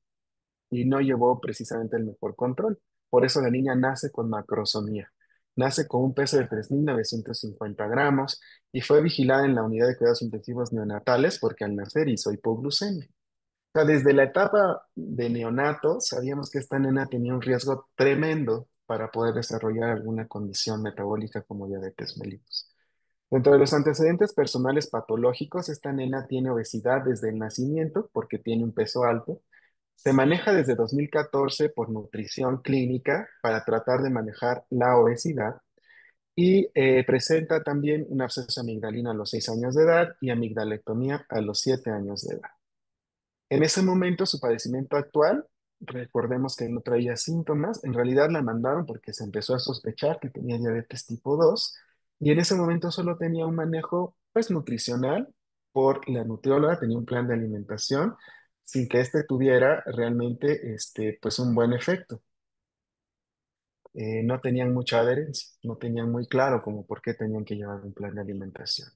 y no llevó precisamente el mejor control. Por eso la niña nace con macrosomía. Nace con un peso de 3.950 gramos y fue vigilada en la unidad de cuidados intensivos neonatales porque al nacer hizo hipoglucemia. O sea, desde la etapa de neonato sabíamos que esta nena tenía un riesgo tremendo para poder desarrollar alguna condición metabólica como diabetes mellitus. Dentro de los antecedentes personales patológicos, esta nena tiene obesidad desde el nacimiento porque tiene un peso alto. Se maneja desde 2014 por nutrición clínica para tratar de manejar la obesidad y presenta también un absceso amigdalino a los 6 años de edad y amigdalectomía a los 7 años de edad. En ese momento, su padecimiento actual, recordemos que no traía síntomas, en realidad la mandaron porque se empezó a sospechar que tenía diabetes tipo 2 y en ese momento solo tenía un manejo pues nutricional por la nutrióloga, tenía un plan de alimentación sin que este tuviera realmente pues un buen efecto. No tenían mucha adherencia, no tenían muy claro como por qué tenían que llevar un plan de alimentación.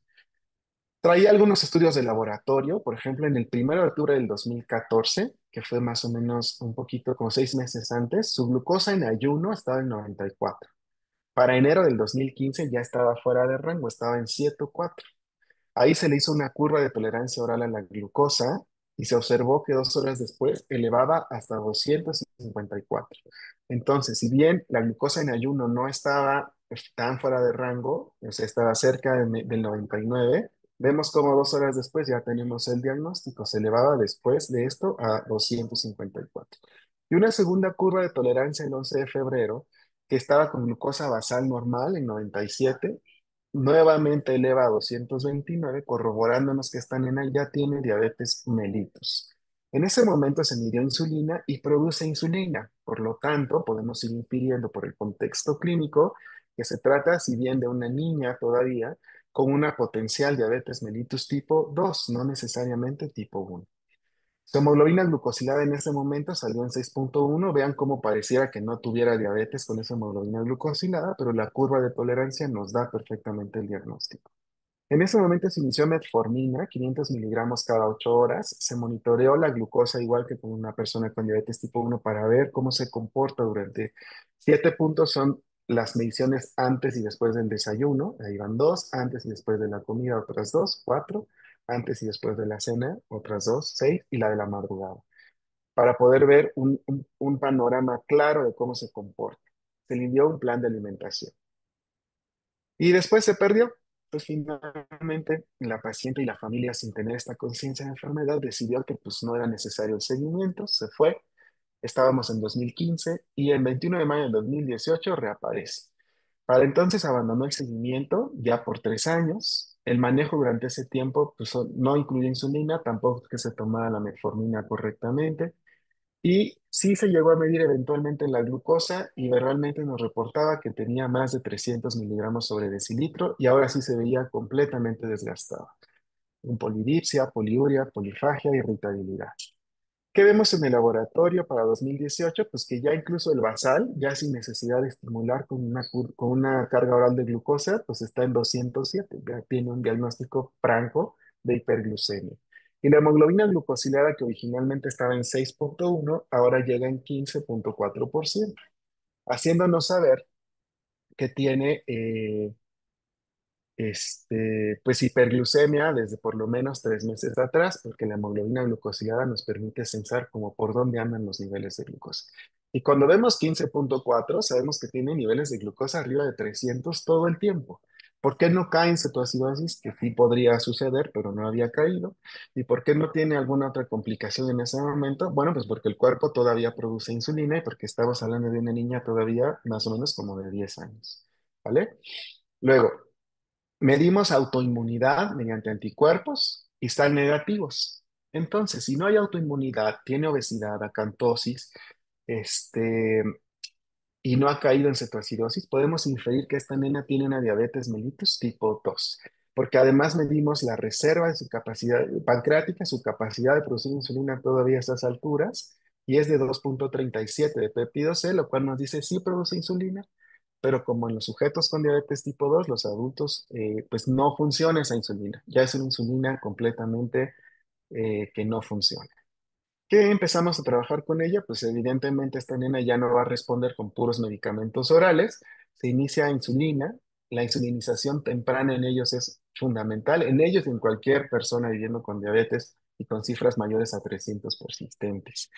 Traía algunos estudios de laboratorio, por ejemplo, en el 1 de octubre del 2014, que fue más o menos un poquito como 6 meses antes, su glucosa en ayuno estaba en 94. Para enero del 2015 ya estaba fuera de rango, estaba en 104. Ahí se le hizo una curva de tolerancia oral a la glucosa y se observó que 2 horas después elevaba hasta 254. Entonces, si bien la glucosa en ayuno no estaba tan fuera de rango, o sea, estaba cerca del 99, vemos como 2 horas después ya tenemos el diagnóstico. Se elevaba después de esto a 254. Y una segunda curva de tolerancia el 11 de febrero, que estaba con glucosa basal normal en 97, nuevamente eleva a 229, corroborándonos que esta nena ya tiene diabetes mellitus. En ese momento se midió insulina y produce insulina. Por lo tanto, podemos ir infiriendo por el contexto clínico que se trata, si bien de una niña todavía, con una potencial diabetes mellitus tipo 2, no necesariamente tipo 1. Su hemoglobina glucosilada en ese momento salió en 6.1. Vean cómo pareciera que no tuviera diabetes con esa hemoglobina glucosilada, pero la curva de tolerancia nos da perfectamente el diagnóstico. En ese momento se inició metformina, 500 miligramos cada 8 horas. Se monitoreó la glucosa igual que con una persona con diabetes tipo 1 para ver cómo se comporta durante 7 puntos. Son las mediciones antes y después del desayuno. Ahí van dos, antes y después de la comida otras dos, cuatro, antes y después de la cena otras dos, seis, y la de la madrugada, para poder ver un panorama claro de cómo se comporta. Se le dio un plan de alimentación. Y después se perdió. Pues finalmente la paciente y la familia, sin tener esta conciencia de enfermedad, decidió que pues no era necesario el seguimiento, se fue. Estábamos en 2015 y el 21 de mayo del 2018 reaparece. Para entonces abandonó el seguimiento ya por 3 años. El manejo durante ese tiempo pues, no incluía insulina, tampoco es que se tomara la metformina correctamente. Y sí se llegó a medir eventualmente la glucosa y realmente nos reportaba que tenía más de 300 miligramos sobre decilitro y ahora sí se veía completamente desgastada. Un polidipsia, poliuria, polifagia, irritabilidad. ¿Qué vemos en el laboratorio para 2018? Pues que ya incluso el basal, ya sin necesidad de estimular con una carga oral de glucosa, pues está en 207, ya tiene un diagnóstico franco de hiperglucemia. Y la hemoglobina glucosilada, que originalmente estaba en 6.1, ahora llega en 15.4%, haciéndonos saber que tiene pues hiperglucemia desde por lo menos 3 meses atrás, porque la hemoglobina glucosilada nos permite censar como por dónde andan los niveles de glucosa. Y cuando vemos 15.4, sabemos que tiene niveles de glucosa arriba de 300 todo el tiempo. ¿Por qué no cae en cetoacidosis? Que sí podría suceder, pero no había caído. ¿Y por qué no tiene alguna otra complicación en ese momento? Bueno, pues porque el cuerpo todavía produce insulina y porque estamos hablando de una niña todavía más o menos como de 10 años. ¿Vale? Luego, medimos autoinmunidad mediante anticuerpos y están negativos. Entonces, si no hay autoinmunidad, tiene obesidad, acantosis, este, y no ha caído en cetoacidosis, podemos inferir que esta nena tiene una diabetes mellitus tipo 2, porque además medimos la reserva de su capacidad pancreática, su capacidad de producir insulina todavía a estas alturas, y es de 2.37 de péptido C, lo cual nos dice sí produce insulina, pero como en los sujetos con diabetes tipo 2, los adultos, pues no funciona esa insulina. Ya es una insulina completamente que no funciona. que empezamos a trabajar con ella, pues evidentemente esta nena ya no va a responder con puros medicamentos orales, se inicia insulina, la insulinización temprana en ellos es fundamental, en ellos y en cualquier persona viviendo con diabetes y con cifras mayores a 300 persistentes.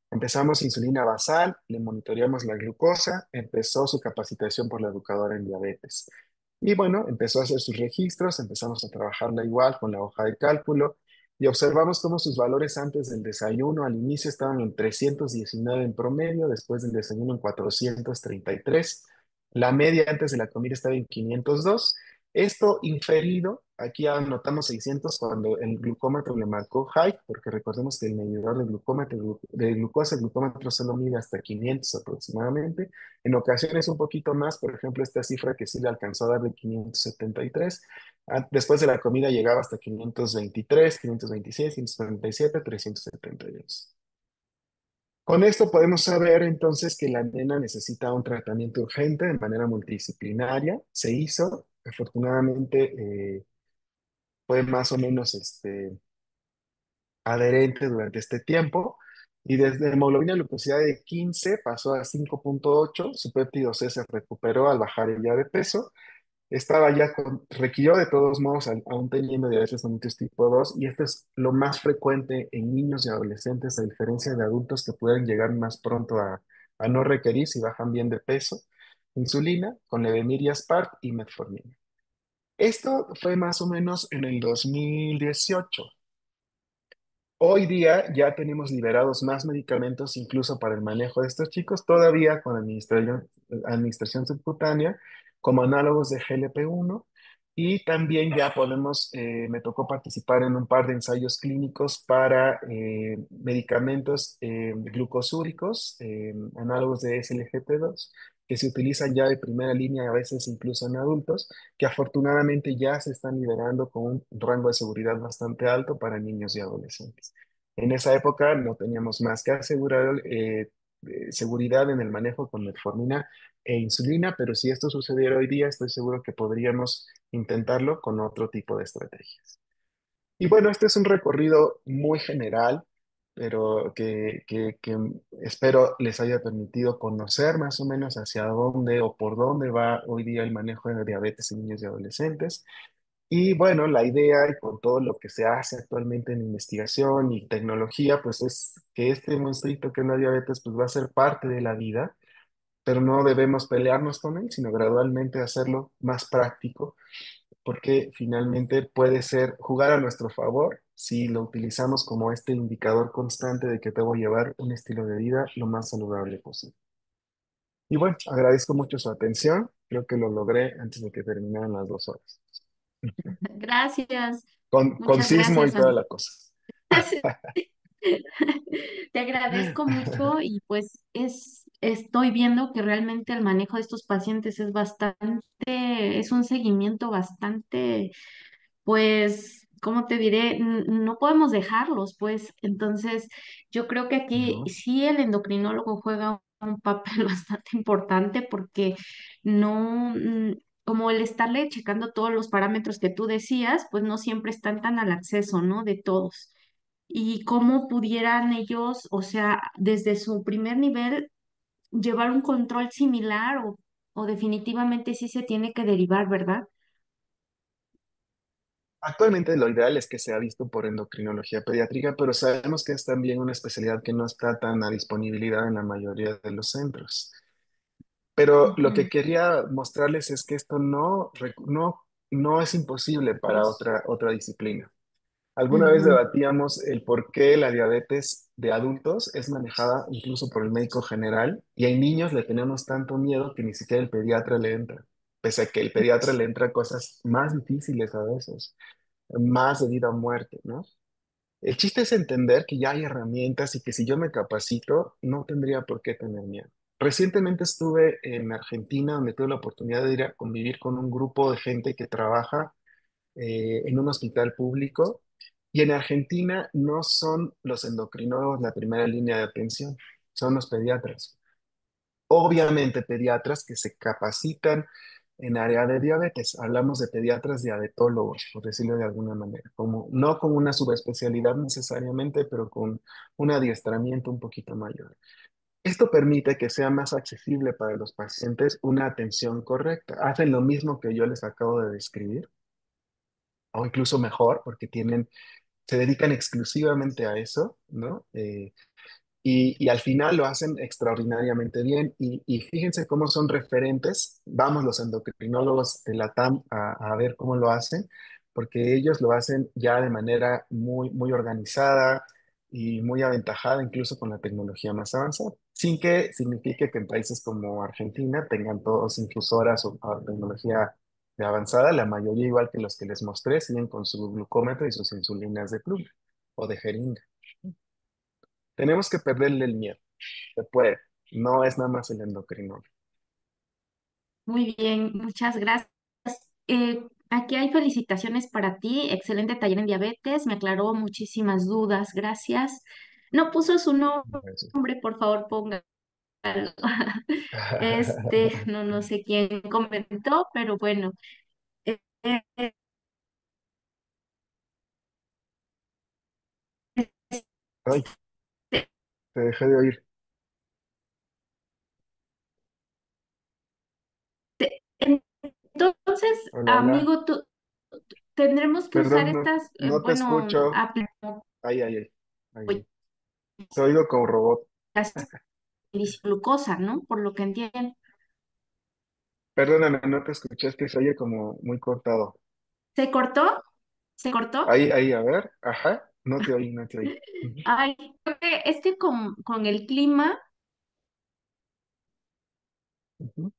Empezamos insulina basal, le monitoreamos la glucosa, empezó su capacitación por la educadora en diabetes. Y bueno, empezó a hacer sus registros, empezamos a trabajarla igual con la hoja de cálculo y observamos cómo sus valores antes del desayuno al inicio estaban en 319 en promedio, después del desayuno en 433, la media antes de la comida estaba en 502. Esto inferido, aquí anotamos 600 cuando el glucómetro le marcó high, porque recordemos que el medidor de glucómetro, de glucosa, el glucómetro solo mide hasta 500 aproximadamente. En ocasiones un poquito más, por ejemplo, esta cifra que sí le alcanzó a dar de 573. Después de la comida llegaba hasta 523, 526, 547, 372. Con esto podemos saber entonces que la nena necesita un tratamiento urgente de manera multidisciplinaria. Se hizo, afortunadamente fue más o menos adherente durante este tiempo y desde hemoglobina glucosidad de 15 pasó a 5,8. Su péptido C se recuperó al bajar ya de peso. Estaba ya requirió de todos modos, aún teniendo diabetes mellitus tipo 2, y esto es lo más frecuente en niños y adolescentes, a diferencia de adultos que pueden llegar más pronto a no requerir si bajan bien de peso, insulina con Levemir, Aspart y metformina. Esto fue más o menos en el 2018. Hoy día ya tenemos liberados más medicamentos incluso para el manejo de estos chicos, todavía con administración subcutánea, como análogos de GLP-1, y también ya podemos, me tocó participar en un par de ensayos clínicos para medicamentos glucosúricos, análogos de SGLT2, que se utilizan ya de primera línea, a veces incluso en adultos, que afortunadamente ya se están liberando con un rango de seguridad bastante alto para niños y adolescentes. En esa época no teníamos más que asegurar seguridad en el manejo con metformina e insulina, pero si esto sucediera hoy día, estoy seguro que podríamos intentarlo con otro tipo de estrategias. Y bueno, este es un recorrido muy general, pero que espero les haya permitido conocer más o menos hacia dónde o por dónde va hoy día el manejo de diabetes en niños y adolescentes. Y bueno, la idea y con todo lo que se hace actualmente en investigación y tecnología, pues es que este monstruito que es la diabetes, pues va a ser parte de la vida, pero no debemos pelearnos con él, sino gradualmente hacerlo más práctico, porque finalmente puede ser jugar a nuestro favor si lo utilizamos como este indicador constante de que debo llevar un estilo de vida lo más saludable posible. Y bueno, agradezco mucho su atención. Creo que lo logré antes de que terminaran las 2 horas. Gracias, Con muchas sismo y gracias. toda la cosa. Te agradezco mucho y pues estoy viendo que realmente el manejo de estos pacientes es bastante, es un seguimiento bastante, pues, ¿cómo te diré? No podemos dejarlos, pues. Entonces, yo creo que aquí No. sí el endocrinólogo juega un papel bastante importante porque no, como el estarle checando todos los parámetros que tú decías, pues no siempre están tan al acceso, ¿no? De todos y cómo pudieran ellos, o sea, desde su primer nivel, llevar un control similar o definitivamente sí se tiene que derivar, ¿verdad? Actualmente lo ideal es que sea visto por endocrinología pediátrica, pero sabemos que es también una especialidad que no está tan a disponibilidad en la mayoría de los centros. Pero lo que Ujú. quería mostrarles es que esto no es imposible para Pues, otra disciplina. Alguna vez ujú. debatíamos el por qué la diabetes de adultos es manejada incluso por el médico general y en niños le tenemos tanto miedo que ni siquiera el pediatra le entra, pese a que el pediatra le entra cosas más difíciles a veces, más de vida o muerte, ¿no? El chiste es entender que ya hay herramientas y que si yo me capacito, no tendría por qué tener miedo. Recientemente estuve en Argentina, donde tuve la oportunidad de ir a convivir con un grupo de gente que trabaja en un hospital público. Y en Argentina no son los endocrinólogos la primera línea de atención, son los pediatras. Obviamente pediatras que se capacitan en área de diabetes. Hablamos de pediatras diabetólogos, por decirlo de alguna manera, como, no con una subespecialidad necesariamente, pero con un adiestramiento un poquito mayor. Esto permite que sea más accesible para los pacientes una atención correcta. Hacen lo mismo que yo les acabo de describir, o incluso mejor, porque se dedican exclusivamente a eso, ¿no? Y al final lo hacen extraordinariamente bien. Y fíjense cómo son referentes. Vamos los endocrinólogos de la TAM a ver cómo lo hacen, porque ellos lo hacen ya de manera muy, muy organizada y muy aventajada, incluso con la tecnología más avanzada, sin que signifique que en países como Argentina tengan todos infusoras o tecnología de avanzada. La mayoría, igual que los que les mostré, siguen con su glucómetro y sus insulinas de pluma o de jeringa. Tenemos que perderle el miedo. Se puede. No es nada más el endocrinólogo. Muy bien, muchas gracias. Aquí hay felicitaciones para ti. Excelente taller en diabetes. Me aclaró muchísimas dudas. Gracias. No puso su Eso. nombre, por favor, póngalo. No sé quién comentó, pero bueno. Eh, eh, Ay, te dejé de oír. Entonces, Hola, hola. amigo, tendremos que usar Perdón, no, estas, no te escucho. aplicaciones Ay, ay, ay. Ay. Te oigo como robot. glucosa, ¿no? Por lo que entiendo. Perdóname, no te escuché, es que se oye como muy cortado. ¿Se cortó? ¿Se cortó? Ahí, ahí, a ver. Ajá. No te oí, no te oí. Ujú, Ay, creo que es que con el clima, ujú.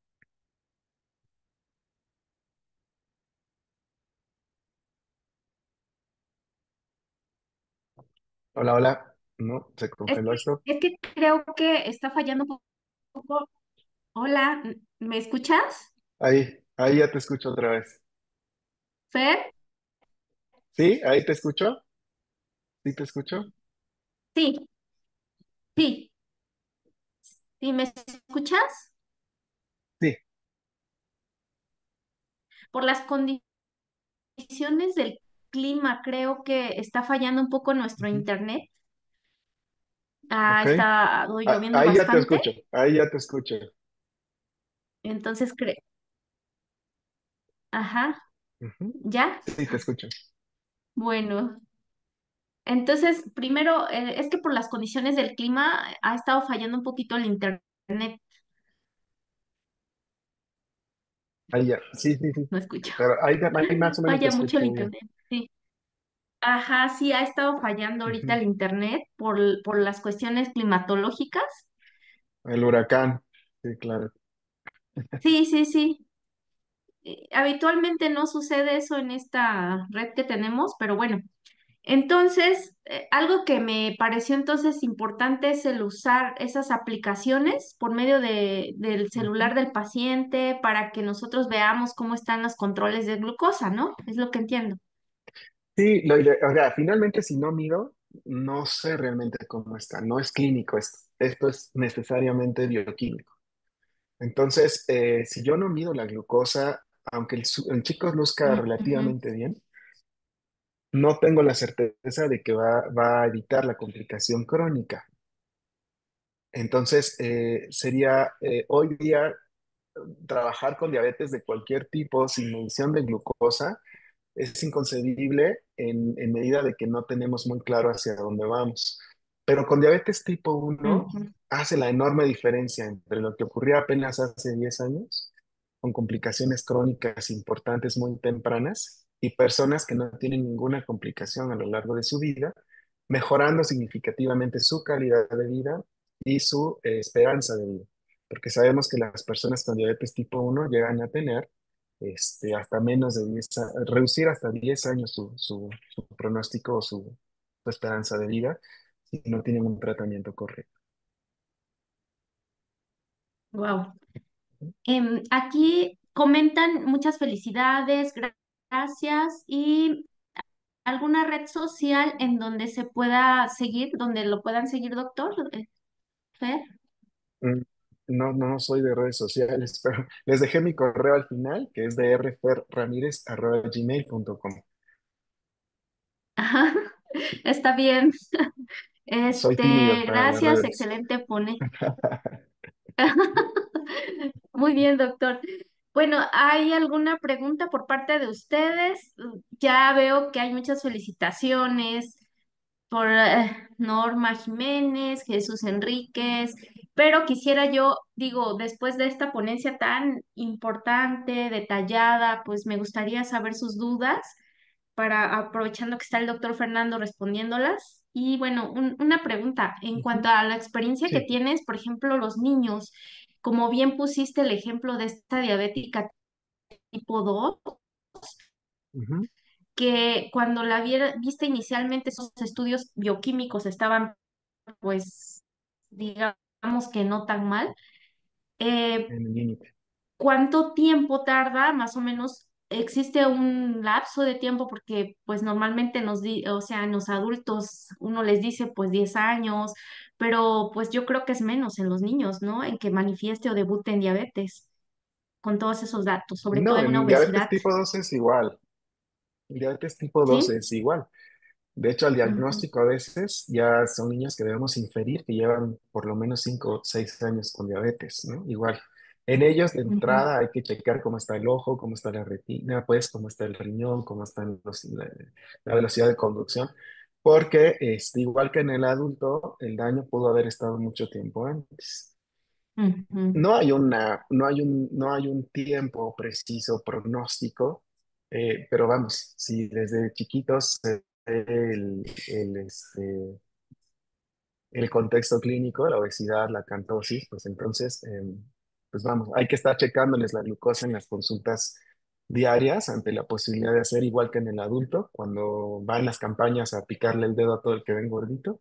Hola, hola. No, se es congeló que, esto. es que creo que está fallando un poco. Hola, ¿me escuchas? Ahí, ahí ya te escucho otra vez. Fer, ¿Sí? ¿Ahí te escucho? ¿Sí te escucho? sí, sí, sí, ¿me escuchas? Sí. Por las condiciones del clima, creo que está fallando un poco nuestro Ujú. internet. Ok. Está lloviendo Ahí ya te bastante, escucho. Ahí ya te escucho. entonces ajá, Ujú. ¿ya? Sí, te escucho. Bueno, entonces primero, es que por las condiciones del clima ha estado fallando un poquito el internet, Ahí ya. Sí, sí, sí. no escucho. Pero ahí más o menos te Falla mucho escuché el bien. internet, sí. Ajá, sí, ha estado fallando ahorita Ujú. el internet por las cuestiones climatológicas. El huracán. Sí, claro. Sí, sí, sí. Habitualmente no sucede eso en esta red que tenemos, pero bueno. Entonces, algo que me pareció entonces importante es el usar esas aplicaciones por medio del Ujú. celular del paciente para que nosotros veamos cómo están los controles de glucosa, ¿no? Es lo que entiendo. Sí, o sea, finalmente si no mido, no sé realmente cómo está. No es clínico esto. Esto es necesariamente bioquímico. Entonces, si yo no mido la glucosa, aunque el chico luzca Ujú, relativamente bien, no tengo la certeza de que va a evitar la complicación crónica. Entonces, sería hoy día trabajar con diabetes de cualquier tipo sin medición de glucosa es inconcebible en medida de que no tenemos muy claro hacia dónde vamos. Pero con diabetes tipo uno ujú. hace la enorme diferencia entre lo que ocurría apenas hace 10 años, con complicaciones crónicas importantes muy tempranas, y personas que no tienen ninguna complicación a lo largo de su vida, mejorando significativamente su calidad de vida y su esperanza de vida. Porque sabemos que las personas con diabetes tipo uno llegan a tener hasta menos de 10 reducir hasta 10 años su pronóstico o su esperanza de vida si no tienen un tratamiento correcto. Wow. Aquí comentan muchas felicidades, gracias y alguna red social en donde se pueda seguir, donde lo puedan seguir, doctor. Fer? no soy de redes sociales, pero les dejé mi correo al final, que es de rferramirez@gmail.com. Ajá, está bien. Soy tímido para las Gracias, redes. excelente pone. Muy bien, doctor. Bueno, ¿hay alguna pregunta por parte de ustedes? Ya veo que hay muchas felicitaciones por Norma Jiménez, Jesús Enríquez, pero quisiera yo, digo, después de esta ponencia tan importante, detallada, pues me gustaría saber sus dudas para aprovechando que está el doctor Fernando respondiéndolas. Y bueno, una pregunta en Ujú. cuanto a la experiencia que Sí. tienes, por ejemplo, los niños, como bien pusiste el ejemplo de esta diabética tipo 2 Ujú. que cuando la viste inicialmente esos estudios bioquímicos estaban pues digamos que no tan mal. Eh, En el límite. ¿Cuánto tiempo tarda más o menos? ¿Existe un lapso de tiempo? Porque pues normalmente o sea, en los adultos uno les dice pues 10 años, pero pues yo creo que es menos en los niños, ¿no? En que manifieste o debute en diabetes, con todos esos datos, sobre todo No, en una en diabetes obesidad, tipo 2 es igual. En diabetes tipo 2 ¿sí? es igual. De hecho, al Ujú, diagnóstico a veces ya son niños que debemos inferir que llevan por lo menos 5 o 6 años con diabetes, ¿no? Igual. En ellos, de ujú, entrada, hay que checar cómo está el ojo, cómo está la retina, pues, cómo está el riñón, cómo está la velocidad de conducción, porque igual que en el adulto, el daño pudo haber estado mucho tiempo antes. ujú. No hay un tiempo preciso, pronóstico, pero vamos, si desde chiquitos se ve el contexto clínico, la obesidad, la cantosis, pues entonces, pues vamos, hay que estar checándoles la glucosa en las consultas diarias ante la posibilidad de hacer igual que en el adulto, cuando van las campañas a picarle el dedo a todo el que ven gordito.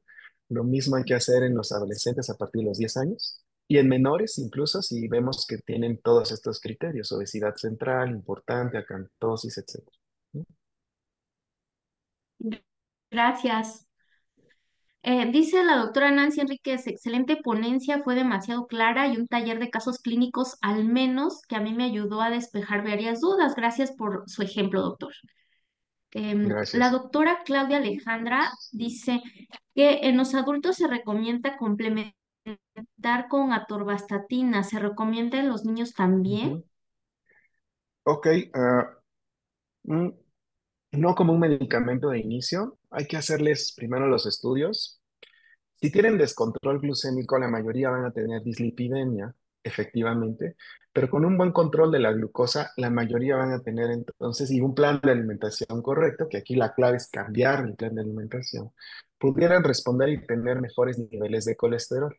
Lo mismo hay que hacer en los adolescentes a partir de los 10 años y en menores incluso si vemos que tienen todos estos criterios, obesidad central, importante, acantosis, etcétera. ¿No? Gracias. Dice la doctora Nancy Enríquez, excelente ponencia, fue demasiado clara y un taller de casos clínicos al menos que a mí me ayudó a despejar varias dudas. Gracias por su ejemplo, doctor. La Gracias. doctora Claudia Alejandra dice que en los adultos se recomienda complementar con atorvastatina. ¿Se recomienda en los niños también? Ujú. Ok, mm, no como un medicamento de inicio, hay que hacerles primero los estudios. Si tienen descontrol glucémico, la mayoría van a tener dislipidemia, efectivamente, pero con un buen control de la glucosa, la mayoría van a tener entonces, y un plan de alimentación correcto, que aquí la clave es cambiar el plan de alimentación, pudieran responder y tener mejores niveles de colesterol.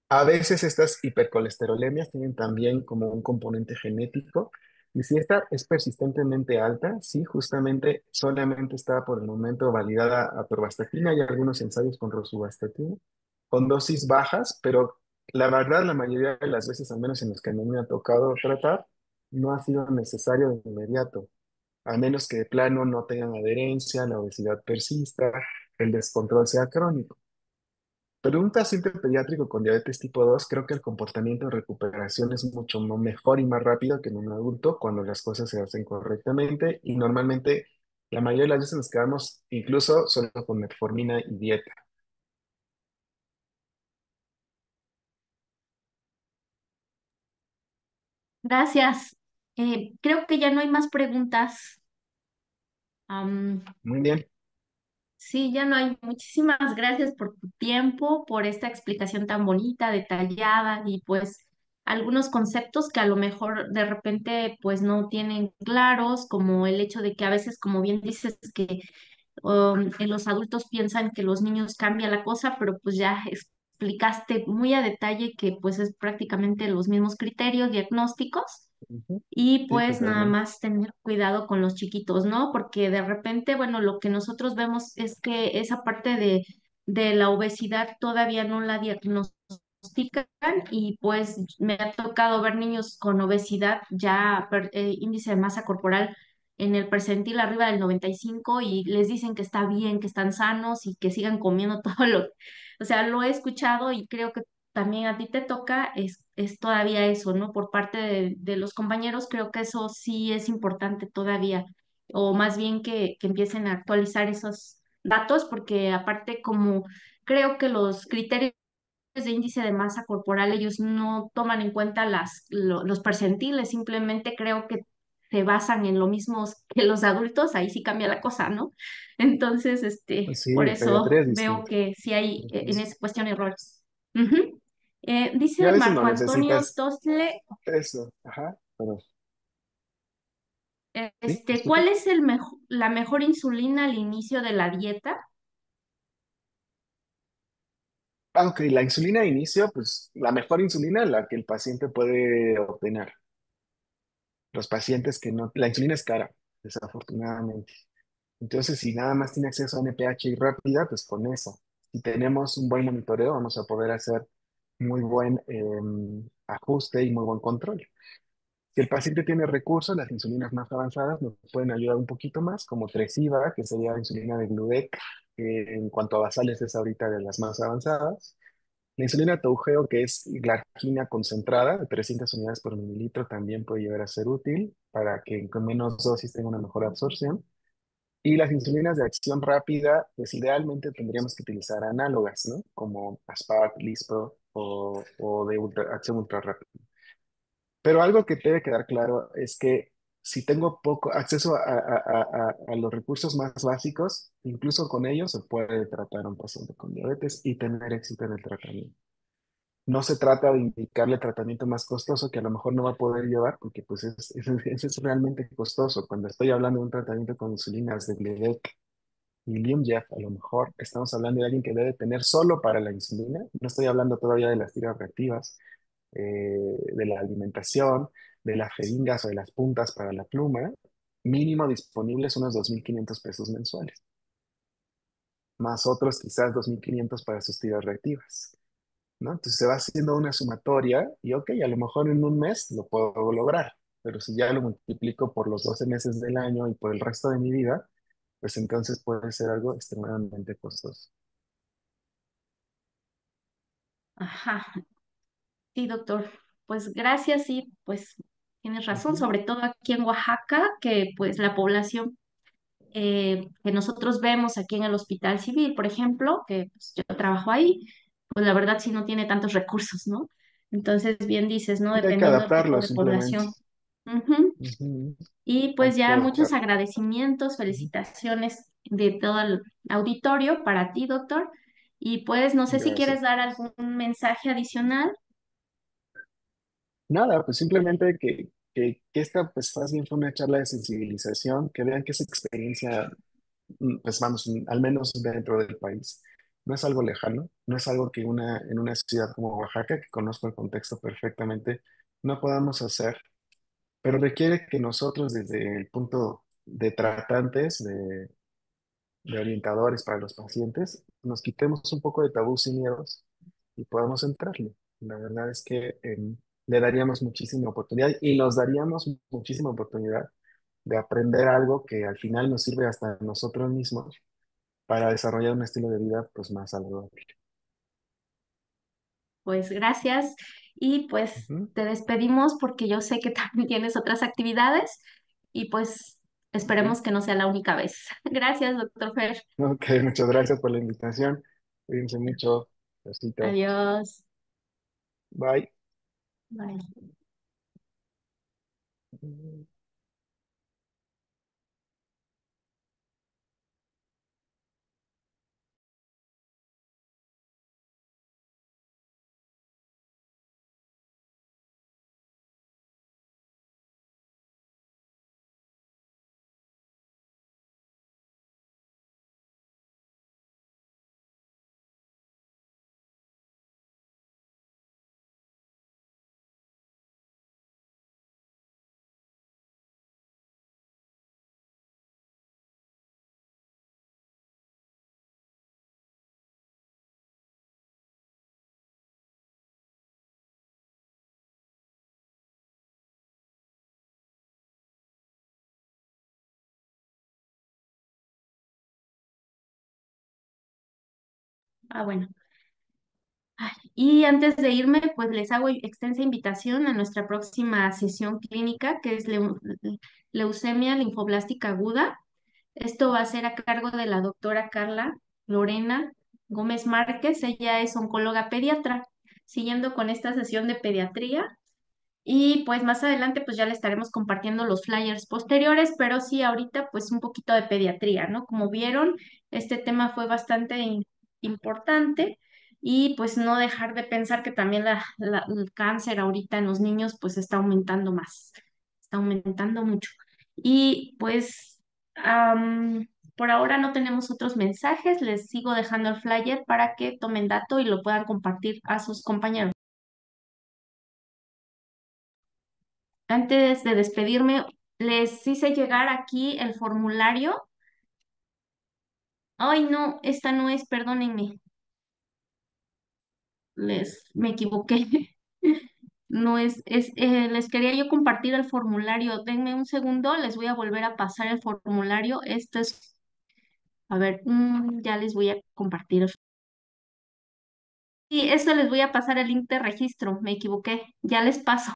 A veces estas hipercolesterolemias tienen también como un componente genético y si esta es persistentemente alta, sí, justamente solamente está por el momento validada atorvastatina y algunos ensayos con rosuvastatina, con dosis bajas, pero la verdad la mayoría de las veces, al menos en los que a mí me ha tocado tratar, no ha sido necesario de inmediato, a menos que de plano no tengan adherencia, la obesidad persista, el descontrol sea crónico. Pero un paciente pediátrico con diabetes tipo 2 creo que el comportamiento de recuperación es mucho mejor y más rápido que en un adulto cuando las cosas se hacen correctamente y normalmente la mayoría de las veces nos quedamos incluso solo con metformina y dieta. Gracias. Creo que ya no hay más preguntas. Muy bien. Sí, ya no hay. Muchísimas gracias por tu tiempo, por esta explicación tan bonita, detallada y pues algunos conceptos que a lo mejor de repente pues no tienen claros, como el hecho de que a veces, como bien dices, que en los adultos piensan que los niños cambia la cosa, pero pues ya explicaste muy a detalle que pues es prácticamente los mismos criterios diagnósticos. Ujú. Y Sí, pues nada totalmente. más tener cuidado con los chiquitos, ¿no? Porque de repente, bueno, lo que nosotros vemos es que esa parte de la obesidad todavía no la diagnostican y pues me ha tocado ver niños con obesidad ya índice de masa corporal en el percentil arriba del 95 y les dicen que está bien, que están sanos y que sigan comiendo todo lo, o sea, lo he escuchado y creo que también a ti te toca, es todavía eso, ¿no? Por parte de los compañeros, creo que eso sí es importante todavía, o más bien que empiecen a actualizar esos datos, porque aparte como creo que los criterios de índice de masa corporal, ellos no toman en cuenta los percentiles, simplemente creo que se basan en lo mismo que los adultos, ahí sí cambia la cosa, ¿no? Entonces, por Sí, pediatría eso es veo distinto. que sí hay Ujú. en esa cuestión errores. Ujú. Y a Dice veces no Marco Antonio necesitas Tosle, eso. Ajá. Pero, ¿sí? ¿Me ¿cuál escuchas? es la mejor insulina al inicio de la dieta? Ah, ok, la insulina de inicio, pues la mejor insulina la que el paciente puede obtener. Los pacientes que no, la insulina es cara, desafortunadamente. Entonces, si nada más tiene acceso a NPH y rápida, pues con eso. Si tenemos un buen monitoreo, vamos a poder hacer muy buen ajuste y muy buen control. Si el paciente tiene recursos, las insulinas más avanzadas nos pueden ayudar un poquito más, como Tresiba, que sería la insulina de Gludec, que en cuanto a basales es ahorita de las más avanzadas. La insulina Toujeo, que es glargina concentrada de 300 unidades por mililitro, también puede llegar a ser útil para que con menos dosis tenga una mejor absorción. Y las insulinas de acción rápida, pues idealmente tendríamos que utilizar análogas, ¿no? Como Aspart, Lispro o de acción ultra rápida. Pero algo que debe quedar claro es que si tengo poco acceso a los recursos más básicos, incluso con ellos se puede tratar a un paciente con diabetes y tener éxito en el tratamiento. No se trata de indicarle tratamiento más costoso que a lo mejor no va a poder llevar, porque pues es realmente costoso. Cuando estoy hablando de un tratamiento con insulinas de Gleevec y Lyumjev, a lo mejor estamos hablando de alguien que debe tener solo para la insulina. No estoy hablando todavía de las tiras reactivas, de la alimentación, de las jeringas o de las puntas para la pluma. Mínimo disponibles unos 2.500 pesos mensuales, más otros quizás 2.500 para sus tiras reactivas. ¿No? Entonces se va haciendo una sumatoria y ok, a lo mejor en un mes lo puedo lograr, pero si ya lo multiplico por los 12 meses del año y por el resto de mi vida, pues entonces puede ser algo extremadamente costoso. Ajá, sí, doctor. Pues gracias, sí, pues tienes razón, Ujú. sobre todo aquí en Oaxaca, que pues la población que nosotros vemos aquí en el Hospital Civil, por ejemplo, que pues, yo trabajo ahí, pues la verdad sí no tiene tantos recursos, ¿no? Entonces, bien dices, ¿no? Y hay que Dependiendo del tipo adaptarlo de simplemente. población. Ujú. Ujú. Y Hay pues que ya muchos adaptarlo. agradecimientos, Ujú. felicitaciones de todo el auditorio para ti, doctor. Y pues no sé si quieres Gracias. dar algún mensaje adicional. Nada, pues simplemente que esta pues más bien fue una charla de sensibilización, que vean que esa experiencia pues vamos, al menos dentro del país. No es algo lejano, no es algo que en una ciudad como Oaxaca, que conozco el contexto perfectamente, no podamos hacer, pero requiere que nosotros desde el punto de tratantes, de orientadores para los pacientes, nos quitemos un poco de tabús y miedos y podamos entrarle. La verdad es que le daríamos muchísima oportunidad y nos daríamos muchísima oportunidad de aprender algo que al final nos sirve hasta a nosotros mismos para desarrollar un estilo de vida pues más saludable. Pues gracias y pues Ujú. te despedimos porque yo sé que también tienes otras actividades y pues Ok. esperemos que no sea la única vez. Gracias, doctor Fer. Ok, muchas gracias por la invitación. Cuídense mucho. Besito. Adiós. Bye. Bye. Ah, bueno. Y antes de irme, pues les hago extensa invitación a nuestra próxima sesión clínica, que es leucemia linfoblástica aguda. Esto va a ser a cargo de la doctora Carla Lorena Gómez Márquez. Ella es oncóloga pediatra. Siguiendo con esta sesión de pediatría, y pues más adelante pues ya le estaremos compartiendo los flyers posteriores, pero sí ahorita pues un poquito de pediatría, ¿no? Como vieron, este tema fue bastante importante y pues no dejar de pensar que también el cáncer ahorita en los niños pues está aumentando más, está aumentando mucho. Y pues por ahora no tenemos otros mensajes, les sigo dejando el flyer para que tomen dato y lo puedan compartir a sus compañeros. Antes de despedirme, les hice llegar aquí el formulario. Ay, no, esta no es, perdónenme, me equivoqué. No les quería yo compartir el formulario. Denme un segundo, les voy a volver a pasar el formulario. Este es, a ver, ya les voy a compartir. Y esto les voy a pasar el link de registro, me equivoqué, ya les paso.